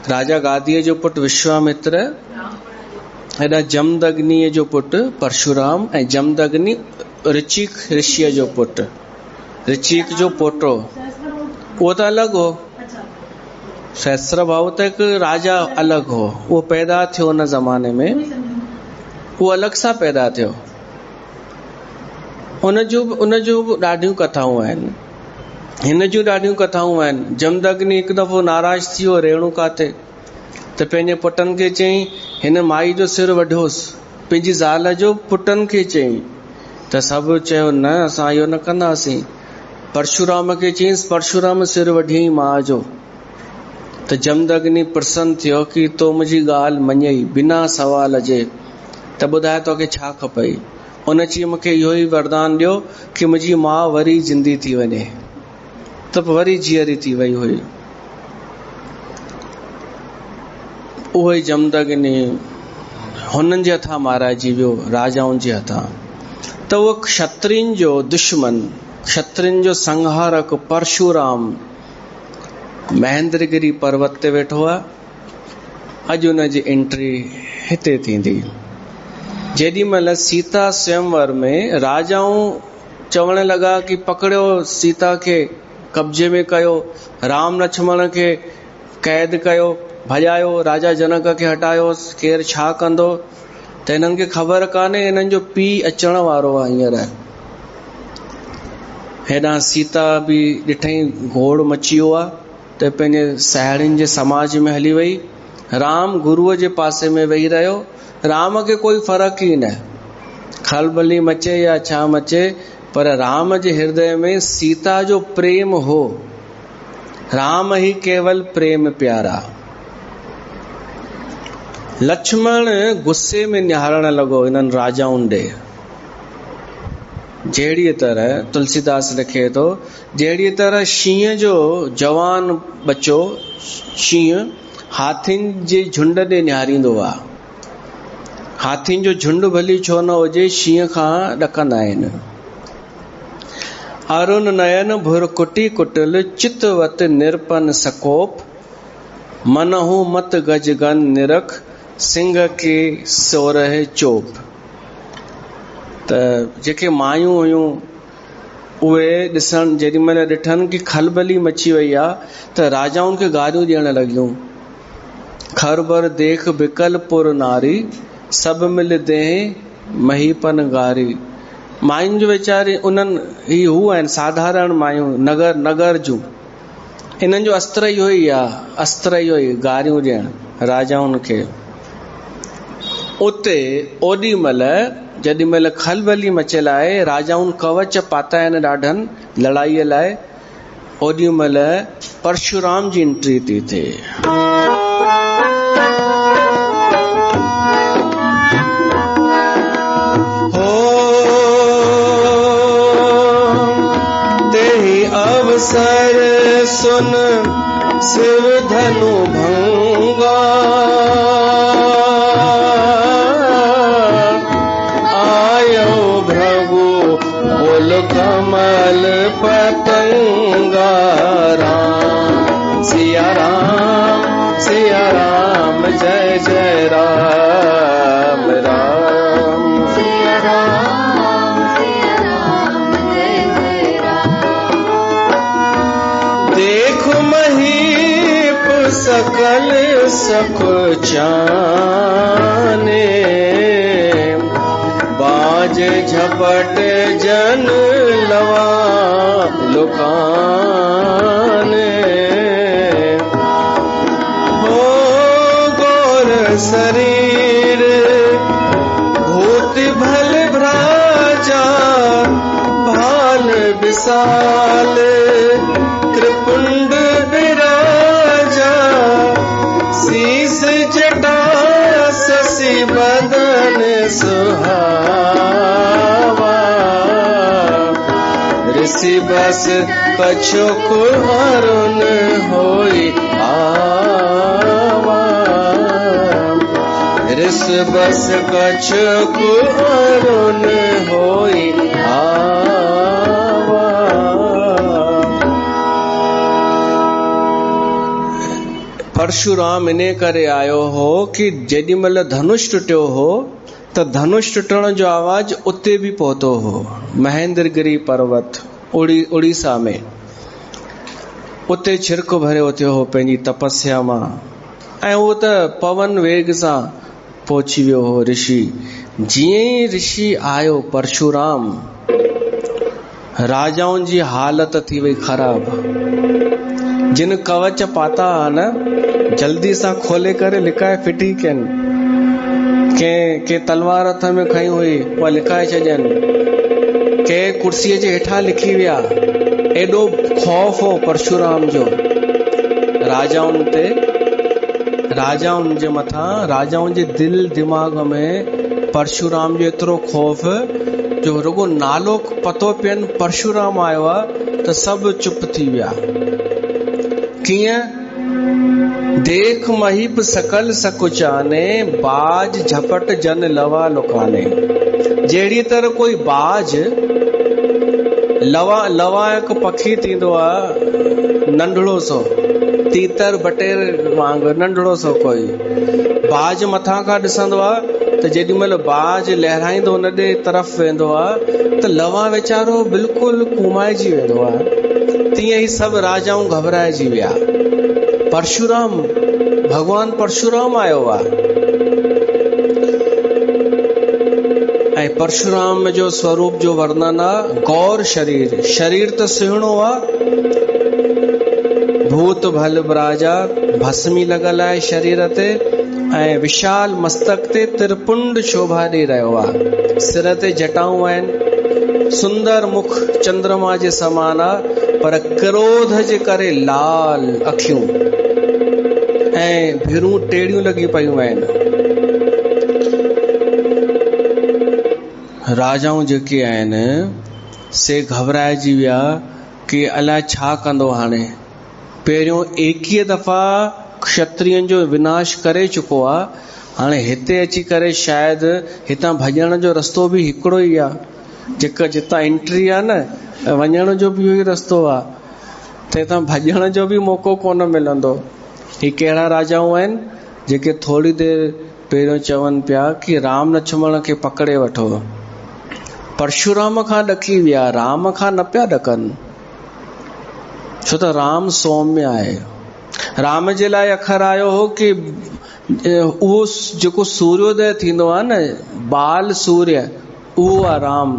A: राजा गादीअ जो पुट विश्वामित्र, हेॾा जमदग्नीअ जो पुट परशुराम, ऐं जमदग्नी ऋचिक ऋषिअ जो पुट, ऋचिक जो पोटो, उहो त अलॻि हो। सहस्र भाव त हिकु राजा अलॻि हो, उहो पैदा थियो उन ज़माने में, उहो अलॻि सां पैदा थियो। उन जूं ॾाढियूं कथाऊं आहिनि, हिन जूं ॾाढियूं कथाऊं आहिनि। जमदग्नि हिकु दफ़ो नाराज़ थी वियो रेणुका ते, त पंहिंजे पुटनि खे चई हिन माई जो सिर वढियोसि, पंहिंजी ज़ाल जो पुटनि खे चई, त सभु चयो न असां इहो न कंदासीं। परशुराम खे चईंसि, परशुराम सिर वढियईं माउ जो, त जमदग्नि प्रसन्न थियो कि तो मुंहिंजी ॻाल्हि मञई बिना सवाल जे, त ॿुधाए तोखे छा खपई। उन चई मूंखे इहो ई वरदान ॾियो कि मुंहिंजी माउ वरी जिंदी थी वञे, त वरी जीअरी थी वई हुई। उहो ई जमदग्नि हुननि जे हथां माराइजी वियो, राजाउनि जे हथां। त उहो क्षत्रियुनि जो दुश्मन, क्षत्रियुनि जो संहारक परशुराम महेंद्रगिरी पर्वत ते वेठो आहे। अॼु हुनजी एंट्री हिते थींदी। जेॾी महिल सीता स्वयंवर में राजाऊं चवण लॻा कि पकड़ियो सीता खे, कब्जे में कयो, राम लक्ष्मण खे कैद कयो, भॼायो, राजा जनक खे हटायोसि, केरु छा कंदो, त हिननि खे ख़बर कान्हे हिननि जो पीउ अचण वारो आहे। हींअर हेॾां सीता बि ॾिठई घोड़ मची वियो आहे, त पंहिंजे साहेड़ियुनि जे समाज में हली वई। राम गुरुअ जे पासे में वेही रहियो। राम खे कोई फ़र्क़ु ई न, खलबली मचे या छा मचे, पर राम जे हृदय में सीता जो प्रेम हो। राम ही केवल प्रेम प्यारा। लक्ष्मण गुस्से में निहारण लॻो इन्हनि राजाउनि ॾे। जहिड़ीअ तरह तुलसीदास लिखे थो, जहिड़ीअ तरह शींहं जो जवान बच्चो शींहं हाथियुनि जे झुंड ॾे निहारींदो आहे। हाथियुनि जो झुंड भली छो न हुजे, शींहं खां ॾकंदा आहिनि। अरुण नयन भुर कुटी कुटिल, चितवत निरपन सकोप, मनहु मत गज गन निरख, सिंह के सोरह चोप। त जेके मायूं हुयूं उहे ॾिसण, जेॾी महिल ॾिठनि कि खलबली मची वई आहे, त राजाउनि खे गारियूं ॾियण लॻियूं। खरबर देख बिकलपुर नारी, सभु मिल देह महीपन गारी। मायुनि जो वीचारे उन्हनि हू आहिनि साधारण मायूं, नगर जूं, इन्हनि जो अस्त्र इहो ई आहे, अस्त्र इहो ई, गारियूं ॾियण राजाउनि खे। उते ओॾी महिल जेॾी महिल खलबली मचियल आहे, राजाउनि कवच पाता आहिनि ॾाढनि लड़ाईअ लाइ, ओॾी महिल परशुराम जी एंट्री थी थिए। अवसर सुन शिव धनु भंगा, आयो भृगु बोल कमल पतंगा। राम सिया राम जय जय राम, राम सिया राम जय जय राम। देख महीप सकल सख जाने, बाज झपट जन लवा लुकाने। हो गोर शरीर भूत भल भ्राजा, भाल विशाल त्रिपुंड विराजा। शीस जटा शशि बदन सुहावा, ऋषि बस कछुक अरुण होई आवा। ऋषि बस कछुक अरुण होई आवा। परशुराम इने करे आयो हो कि जेॾी महिल धनुष टुटियो हो त धनुष टुटण जो आवाज उते बि पहुतो हो, महेंद्रगिरी पर्वत उड़ीसा में। उते छिरक भरियो थियो हो पंहिंजी तपस्या मां, ऐं उहो त पवन वेग सां पहुची वियो हो ऋषि। जीअं ई ऋषि आयो परशुराम, राजाउनि जी हालत थी वई ख़राब। जिन कवच पाता न जल्दी सां खोले करे लिकाए फिटी कयनि। के तलवार हथ में खई हुई उहा लिकाए छॾियनि, के कुर्सीअ जे हेठां लिखी विया। एॾो खौफ़ हो परशुराम जो राजाउनि ते, राजाउनि जे मथां, राजाउनि जे दिल दिमाग़ में परशुराम जो एतिरो खौफ़ जो रुगो नालो पतो पियनि परशुराम आयो आहे त सभु चुप थी विया। कीअं? देख महीप सकल सकुचाने, बाज झपट जन लवा लुकाने। जहिड़ी तरह कोई बाज लवा हिकु पखी थींदो आहे नंढड़ो सो, तीतर बटेर वांगुरु नंढड़ो सो कोई बाज मथां खां ॾिसंदो आहे त जेॾी महिल बाज लहराईंदो उन ॾे तरफ़ वेंदो आहे त लवा वीचारो बिल्कुलु कुमाइजी वेंदो आहे। तीअं ई सभु राजाऊं घबराइजी विया। परशुराम, भगवान परशुराम आयो आहे, ऐं परशुराम जो स्वरूप जो वर्णन आहे गौर शरीर। शरीर त सुहिणो आहे, भूत भल ब्राजा भस्मी लॻल आहे शरीर ते, ऐं विशाल मस्तक ते त्रिपुंड शोभा ॾेई रहियो आहे। सिर ते जटाऊं आहिनि, सुंदर मुख चंद्रमा जे समान आहे, पर क्रोध जे करे लाल अखियूं ऐं भिरूं टेड़ियूं लॻी पयूं आहिनि। राजाऊं जेके आहिनि से घबराइजी विया कि अलाए छा कंदो हाणे। पहिरियों 21 दफ़ा क्षत्रियनि जो विनाश करे चुको आहे, हाणे हिते अची करे शायदि हितां भॼण जो रस्तो बि हिकिड़ो ई आहे। जेका जितां एंट्री आहे न, वञण जो बि इहो ई रस्तो आहे, त हितां भॼण जो बि मौक़ो कोन मिलंदो। ही कहिड़ा राजाऊं आहिनि जेके थोरी देरि पहिरियों चवनि पिया कि राम लक्ष्मण खे पकड़े वठो। परशुराम खां ॾकी विया, राम खां न पिया ॾकनि, छो त राम सौम्य आहे। राम जे लाइ अखर आयो हो कि उहो जेको सूर्योदय थींदो आहे न, बाल सूर्य, उहो आहे राम।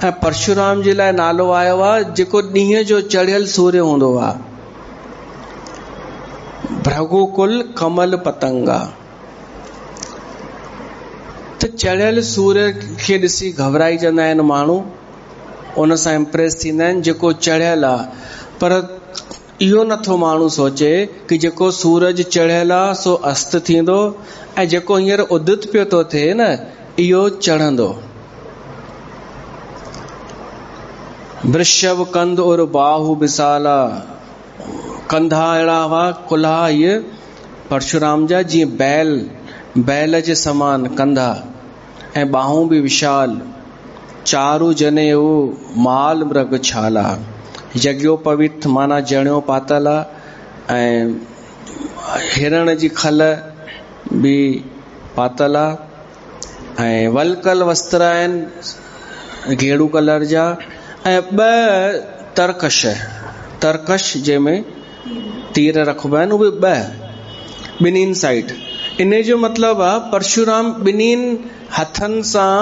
A: ऐं परशुराम जे लाइ नालो आयो आहे जेको ॾींहं जो चढ़ियल सूर्य हूंदो आहे, भृगुकुल कमल पतंगा। त चढ़ियल सूर्य खे ॾिसी घबराइजंदा आहिनि माण्हू, उन सां इम्प्रेस थींदा आहिनि जेको चढ़ियल आहे। पर इहो नथो माण्हू सोचे कि जेको सूरज चढ़ियल आहे सो अस्त थींदो, ऐं जेको हींअर उदित पियो थो थिए न, इहो चढ़ंदो। वृषभ कंध और बाहु विशाला, कंधा अहिड़ा हुआ कुल्हा इहे परशुराम जा, जीअं बैल जे समान कंधा, ऐं बाहूं बि विशाल। चारू जनेऊ माल मृग छाला, यज्ञो पवित्र माना जणियो पातल आहे, ऐं हिरण जी खल बि पातल आहे, ऐं वलकल वस्त्र आहिनि गेड़ू कलर जा, ऐं 2 तरकश जंहिंमें तीर रखबा आहिनि, उहे 2 ॿिन्हिनि साइड। इन जो मतिलबु आहे परशुराम ॿिन्हिनि हथनि सां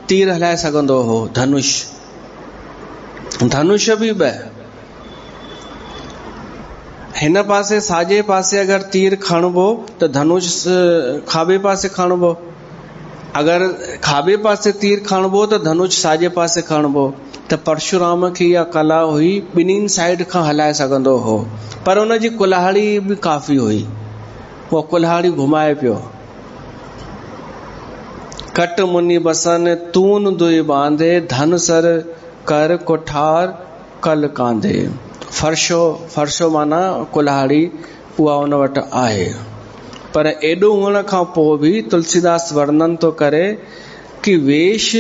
A: तीर हलाए सघंदो हो। धनुष भी 2। हिन पासे साॼे पासे अगर तीर खणबो तो धनुष खाॿे पासे खणबो, अगर खाॿे पासे तीर खणबो तो धनुष साॼे पासे खणबो। त परशुराम खे इहा कला हुई, ॿिन्हिनि साइड खां हलाए सघंदो हो। पर उन जी कुल्हाड़ी भी काफ़ी हुई, वो कुल्हाड़ी घुमाए पियो। कट मुनि बसन तून दुई बांधे, धन सर कर कोठार कल कांधे। फर्शो माना कुल्हाड़ी, उहा उन वटि आहे। पर एॾो हुअण खां पोइ भी तुलसीदास वर्णन तो करे कि वेश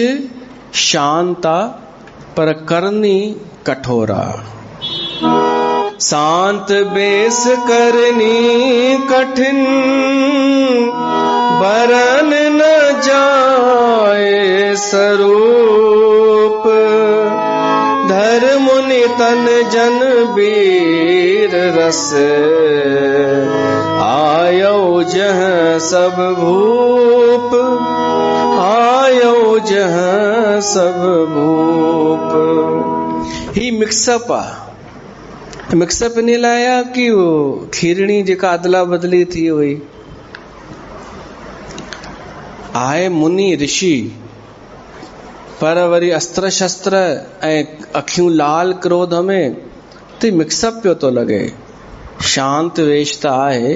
A: शांता पर करनी कठोरा। शांत बेस करनी कठिन, बरन न जाए स्वरूप। धर्म मुनि तन जन बीर रस, आयो जह सब भूप, आयो जह सब भूप। ही मिक्सअप आ। मिक्सअप इन लाइ आहे कि वो खीरणी जेका अदला बदली थी हुई आहे मुनि ऋषि, पर वरी अस्त्र शस्त्र ऐं अखियूं लाल क्रोध में त मिक्सअप पियो थो लॻे। शांत वेश त आहे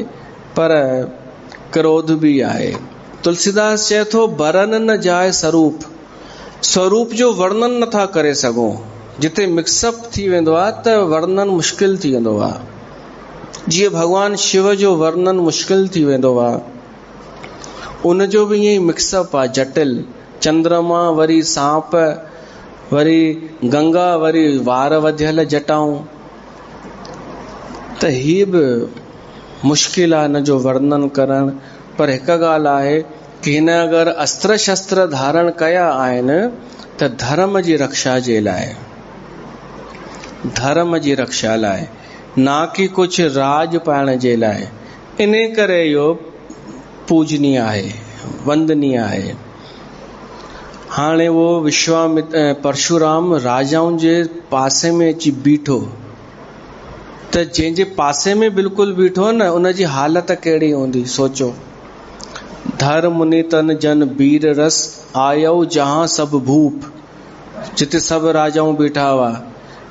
A: पर क्रोध भी आहे। तुलसीदास चए थो बरन न जाए स्वरूप, स्वरूप जो वर्णन नथा करे सघूं। जिते मिक्सअप थी वेंदो आहे त वर्णन मुश्किल थी वेंदो आहे। जीअं भगवान शिव जो वर्णन मुश्किल थी वेंदो आहे, उन जो भी ईअं मिक्सअप आहे, जटिल। चंद्रमा वरी सांप, वरी गंगा, वरी वार वधियल जटाऊं, त ही बि मुश्किल आहे हिन जो वर्णन करण। पर हिक ॻाल्हि आहे कि हिन अगरि अस्त्र शस्त्र धारण कया आहिनि त धर्म जी रक्षा जे लाइ, धर्म जी रक्षा लाइ, ना कि कुझु राज पाइण जे लाइ। इन करे इहो पूजनीय आहे, वंदनीय आहे। हाणे वो विश्वामित्र परशुराम राजाउनि जे पासे में अची बीठो, त जंहिंजे पासे में बिल्कुलु बीठो न, उन जी हालत कहिड़ी हूंदी सोचो। धर मुनि तन जन बीर रस, आयो जहां सब भूप। जिते सभु राजाऊं बीठा हुआ,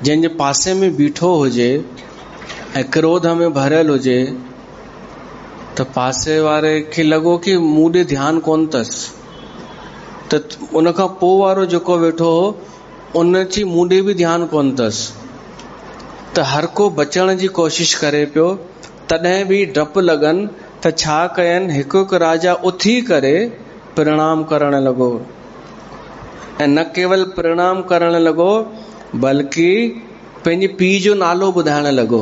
A: जंहिंजे पासे में बीठो हुजे ऐं क्रोध में भरियल हुजे, त पासे वारे खे लॻो कि मूं ॾे ध्यानु कोन अथसि। त उन खां पोइ वारो जेको वेठो हो, उन जी मूं ॾे बि ध्यानु कोन अथसि। त हर को बचण जी कोशिश करे पियो। तॾहिं बि डपु लॻनि त छा कयनि, हिकु हिकु राजा उथी करे प्रणाम करण लॻो। ऐं न केवल प्रणाम करण लॻो, बल्कि पंहिंजे पीउ जो नालो ॿुधाइण लॻो।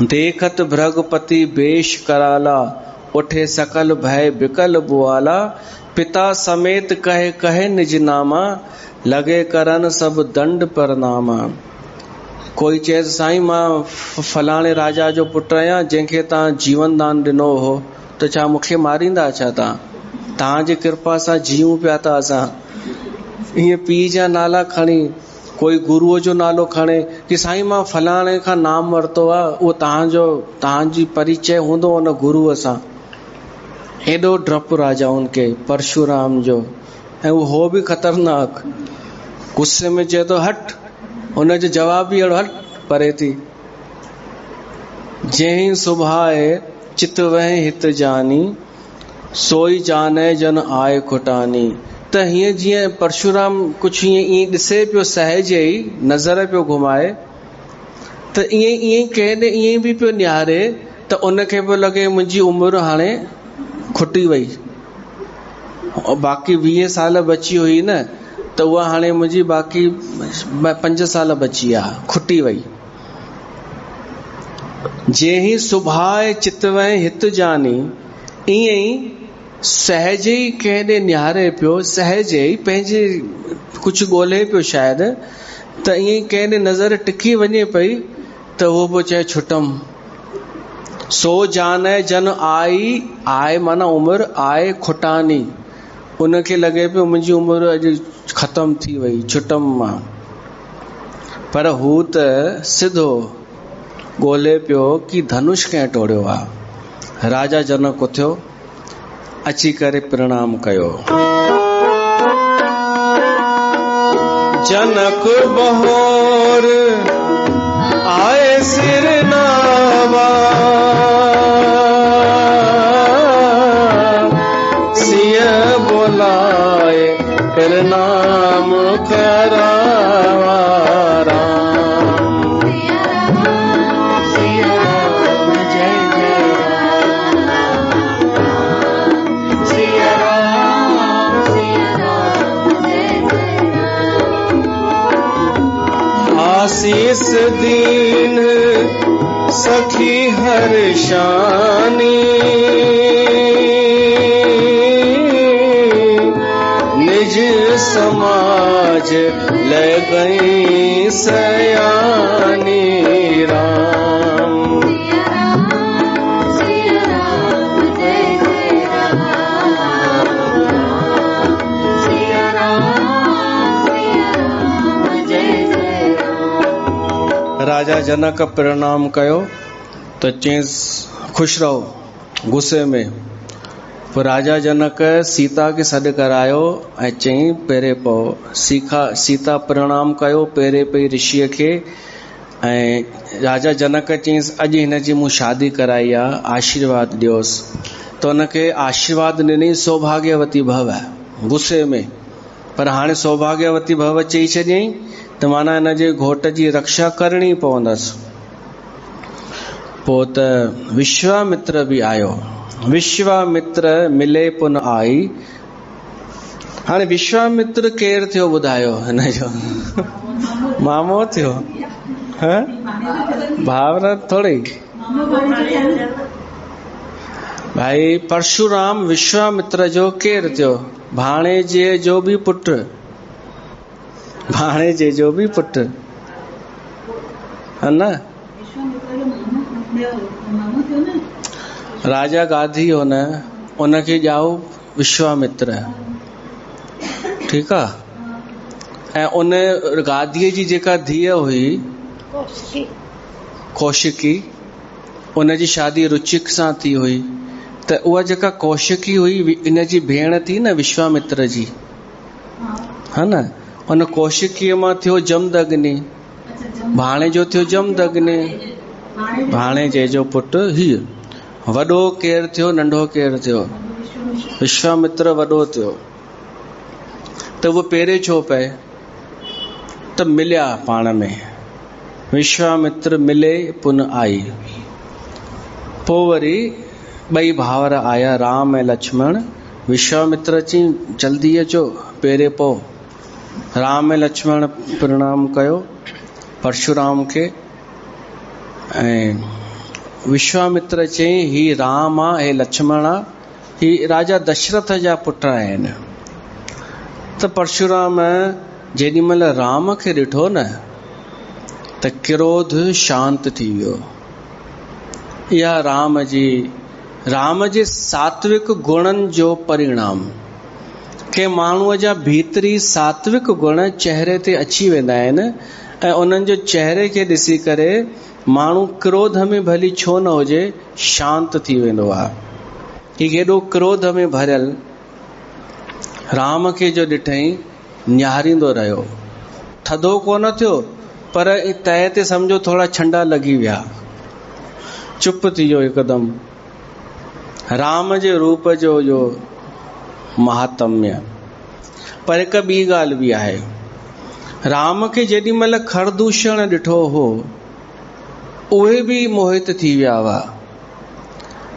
A: देखत भृगपति बेश कराला, उठे सकल भय बिकल बुआला। पिता समेत कहे कहे निज नामा, लगे करन सब दंड परनामा। कोई चए साईं मां फलाणे राजा जो पुटु आहियां, जंहिंखे तव्हां जीवन दान ॾिनो हो, त छा मूंखे मारींदा? छा तव्हांजी कृपा सां जीऊं पिया था असां। ईअं पीउ जा नाला खणी, कोई गुरुअ जो नालो खणे कि साईं मां फलाणे खां नाम वरितो आहे, उहो तव्हांजी परिचय हूंदो उन गुरुअ सां। हेॾो डपु राजाउनि खे परशुराम जो। ऐं उहो बि ख़तरनाक, गुस्से में चए थो हट। हुन जो जवाब बि अहिड़ो, हट परे थी। जंहिं सुभाए चित वह हित जानी, सोई जाने जन आए खुटानी। त हीअं जीअं परशुराम कुझु ईअं ॾिसे पियो, सहज ई नज़र पियो घुमाए, त ईअं कंहिं ईअं बि पियो निहारे, त उनखे पियो लॻे मुंहिंजी उमिरि हाणे खुटी वई। बाक़ी 20 साल बची हुई न, त उहा हाणे मुंहिंजी बाक़ी 5 साल बची आहे, खुटी वई। जेही सुभाए चितवह हित जानी, ईअं ई सहज ई कंहिं निहारे पियो, सहज ई पंहिंजे कुझु ॻोल्हे पियो शायदि, त ईअं ई कंहिं नज़र टिकी वञे पई, त उहो पियो चए छुटम। सो जाने जन आए माना उमिरि, आए खुटानी। उनखे लॻे पियो मुंहिंजी उमिरि अॼु ख़तम थी वई, छुटम मां। पर हू त सिधो ॻोल्हे पियो कि धनुष कंहिं टोड़ियो आहे। राजा जनक उथियो, अची करे प्रणाम कयो। जनक बहोर आए सिर नावा, सिय बोलाए प्रणाम करावा। आशीष दीन सखी हर्षानी निज समाज ले गई सयानी राम। राजा जनक प्रणाम कयो तो चेंस खुश रहो गुस्से में। तो राजा जनक सीता के सॾु करायो ऐं चई पेरे पो सीता प्रणाम कयो पेरे पई ऋषिअ खे। ऐं राजा जनक चईंसि अॼु हिन जी मूं शादी कराई आहे, आशीर्वाद ॾियोसि। त हुनखे आशीर्वाद ॾिनई सौभाग्यवती भव गुस्से में, पर हाणे सौभाग्यवती भव चई छॾियईं त माना हिन जे घोट जी रक्षा करणी पवंदसि। पोइ त विश्वामित्र बि आयो। विश्वामित्र मिले पुन आई। हाणे विश्वामित्र केरु थियो ॿुधायो? हिन जो मामो थियो, भावना थोड़ी। भाई परशुराम विश्वामित्र जो केरु थियो? भाणेजे जो बि पुट, भाणेजे जो बि पुट है न। राजा गाधी हो न, उनखे ॼाओ विश्वामित्र, ठीकु आहे। ऐं उन गादीअ जी जेका धीअ हुई कौशिकी, उनजी शादी रुचिक सां थी हुई। त उहा जेका कौशिकी हुई इन जी भेण थी न विश्वामित्र जी, है न। उन कौशिकीअ मां थियो जमदग्नि, भाणे जो थियो जमदग्नि, भाणेजे जो पुट हीउ। वॾो केरु थियो नंढो केरु थियो? विश्वामित्र वॾो थियो। त उहो पहिरे छो पए? त मिलिया पाण में, विश्वामित्र मिले पुन आई। पोइ वरी ॿई भावर आया राम ऐं लक्ष्मण। विश्वामित्र चई जल्दी अचो पहिरे पो। राम ऐं लक्ष्मण प्रणाम कयो परशुराम खे। ऐं विश्वामित्र चई ही राम आ हे लक्ष्मण आ, ही राजा दशरथ जा पुट आहिनि। त परशुराम जेॾी महिल राम खे ॾिठो न त क्रोध शांत थी वियो। इहा राम जे सात्विक गुणनि जो परिणाम। के माण्हूअ जा भीतरी सात्विक गुण चेहरे ते अची वेंदा आहिनि ऐं उन्हनि जो चेहरे खे ॾिसी करे माण्हू क्रोध में भली छो न हुजे शांत थी वेंदो आहे। ही केॾो क्रोध में भरियल राम खे जो ॾिठई निहारींदो रहियो। थधो कोन थियो पर तए ते सम्झो थोड़ा छंडा लॻी विया, चुप थी वियो हिकदमि। राम जे रूप जो जो महात्म्य। पर हिक ॿी ॻाल्हि बि आहे, राम खे जेॾी महिल खरदूषण ॾिठो हो उहे बि मोहित थी विया हुआ,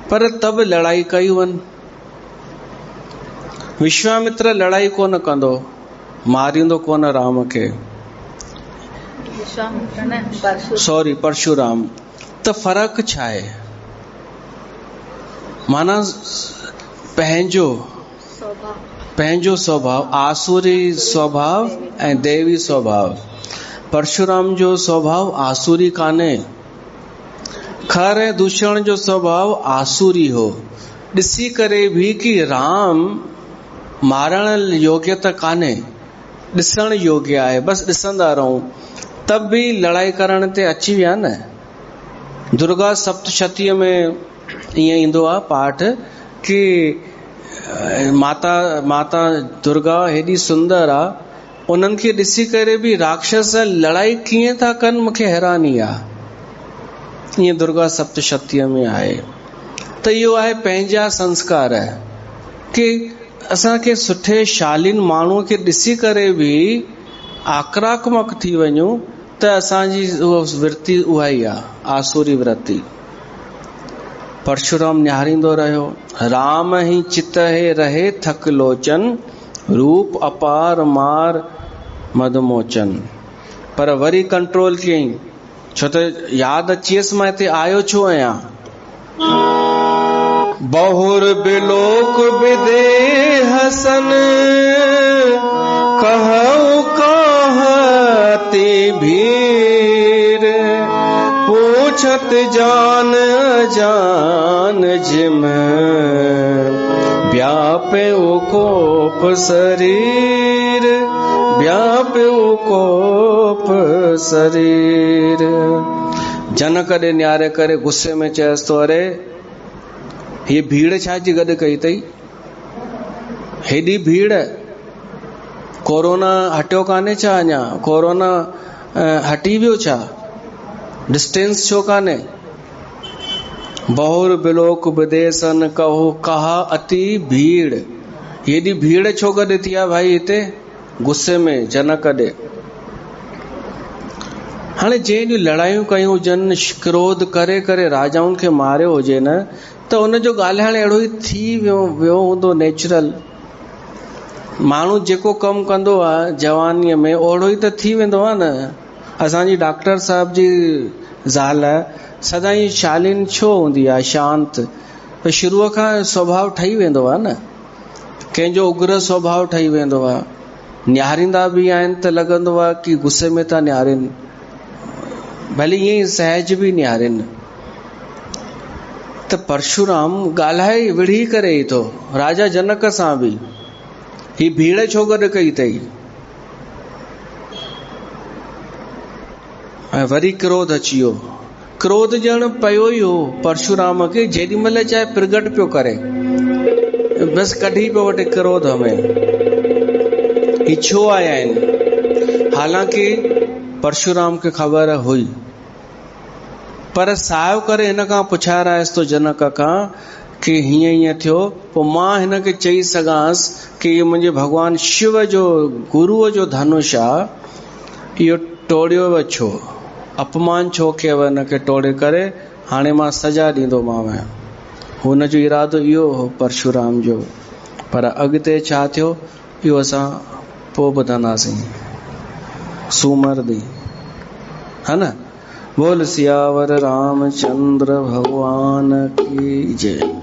A: पर तब लड़ाई कई वञ। विश्वामित्र लड़ाई कोन कंदो, मारींदो कोन राम खे, सॉरी परशुराम। त फर्क छा आहे? माना पंहिंजो स्वभाव, आसुरी स्वभाव ऐं देवी स्वभाव। परशुराम जो स्वभाव आसुरी कान्हे, खर ऐं दूषण जो स्वभाव आसुरी हो। ॾिसी करे भी कि राम मारण योग्य त कान्हे, ॾिसण योग्य आहे, बस ॾिसंदा रहूं। तब भी लड़ाई करण ते अची विया न। दुर्गा सप्तशतीअ में ईअं ईंदो आहे पाठ कि माता दुर्गा हेॾी सुंदर आहे, उन्हनि खे ॾिसी करे भी राक्षस लड़ाई कीअं था कनि, मूंखे हैरानी आहे। ईअं दुर्गा सप्तशतीअ में आहे। त इहो आहे पंहिंजा संस्कार कि असांखे सुठे शालीन माण्हूअ खे ॾिसी करे भी आक्रामक थी वञूं त असांजी वृत्ति उहा ई आहे, आसुरी वृत्ति। परशुराम निहारींदो रहियो। राम ही चित है रहे थक लोचन, रूप अपार मार मदमोचन। पर वरी कंट्रोल कयईं, छो त याद अचियसि मां हिते आयो छो आहियां। बहुर बिलोक विदेहसन कहूं कहते भीर पूछत जान जान जिम व्यापे कोप शरीर व्यापे कोप शरीर। जनक ॾे न्यारे करे गुस्से में चयसि तो अरे ये भीड़ छाजी गॾु कई अथई, हेॾी भीड़, कोरोना हटियो कान्हे छा अञा, कोरोना हटी वियो छा, डिस्टेंस छो कान्हे। बहुर बिलोक विदेसन कहो कहा अति भीड़, हेॾी भीड़ छो गॾु थी आहे भाई हिते, गुस्से में जनक ॾे। हाणे जंहिं ॾींहुं लड़ायूं कयूं हुजनि, क्रोध करे करे राजाउनि खे मारियो हुजे न, त हुनजो ॻाल्हाइण अहिड़ो ई थी वियो हूंदो नेचुरल। माण्हू जेको कमु कंदो आहे जवानीअ में ओड़ो ई त थी वेंदो आहे न। असांजी डॉक्टर साहब जी ज़ाल सदाईं शालीन छो हूंदी आहे, शांत, त शुरूअ खां स्वभाव ठही वेंदो आहे न, कंहिंजो उग्र स्वभाव ठही वेंदो आहे। निहारींदा बि आहिनि त लॻंदो आहे कि गुस्से में था निहारीनि, भले ईअं ई सहज बि निहारीनि। त परशुराम ॻाल्हाए विढ़ी करे ई थो राजा जनक सां बि, ही भीड़ छो गॾु कई अथई। ऐं वरी क्रोध अची वियो, क्रोध ॼण पियो ई हो परशुराम खे, जेॾी महिल चाहे प्रगट पियो करे, बसि कढी पियो वठे क्रोध में, ही छो आया आहिनि। हालांकि परशुराम खे ख़बर हुई, पर सायो करे हिन खां पुछारायसि तो जनक खां कि हीअं हीअं थियो, पोइ मां हिन खे चई सघांसि कि इहो मुंहिंजे भॻवान शिव जो गुरूअ जो धनुष आहे, इहो टोड़ियो छो, अपमान छो कयव हिन खे टोड़े करे, हाणे मां सजा ॾींदोमांव। हुन जो इरादो इहो हो परशुराम जो, पर अॻिते छा थियो इहो असां पोइ ॿुधंदासीं सूमर ॾींहुं, है न। बोल सियावर रामचंद्र भगवान की जय।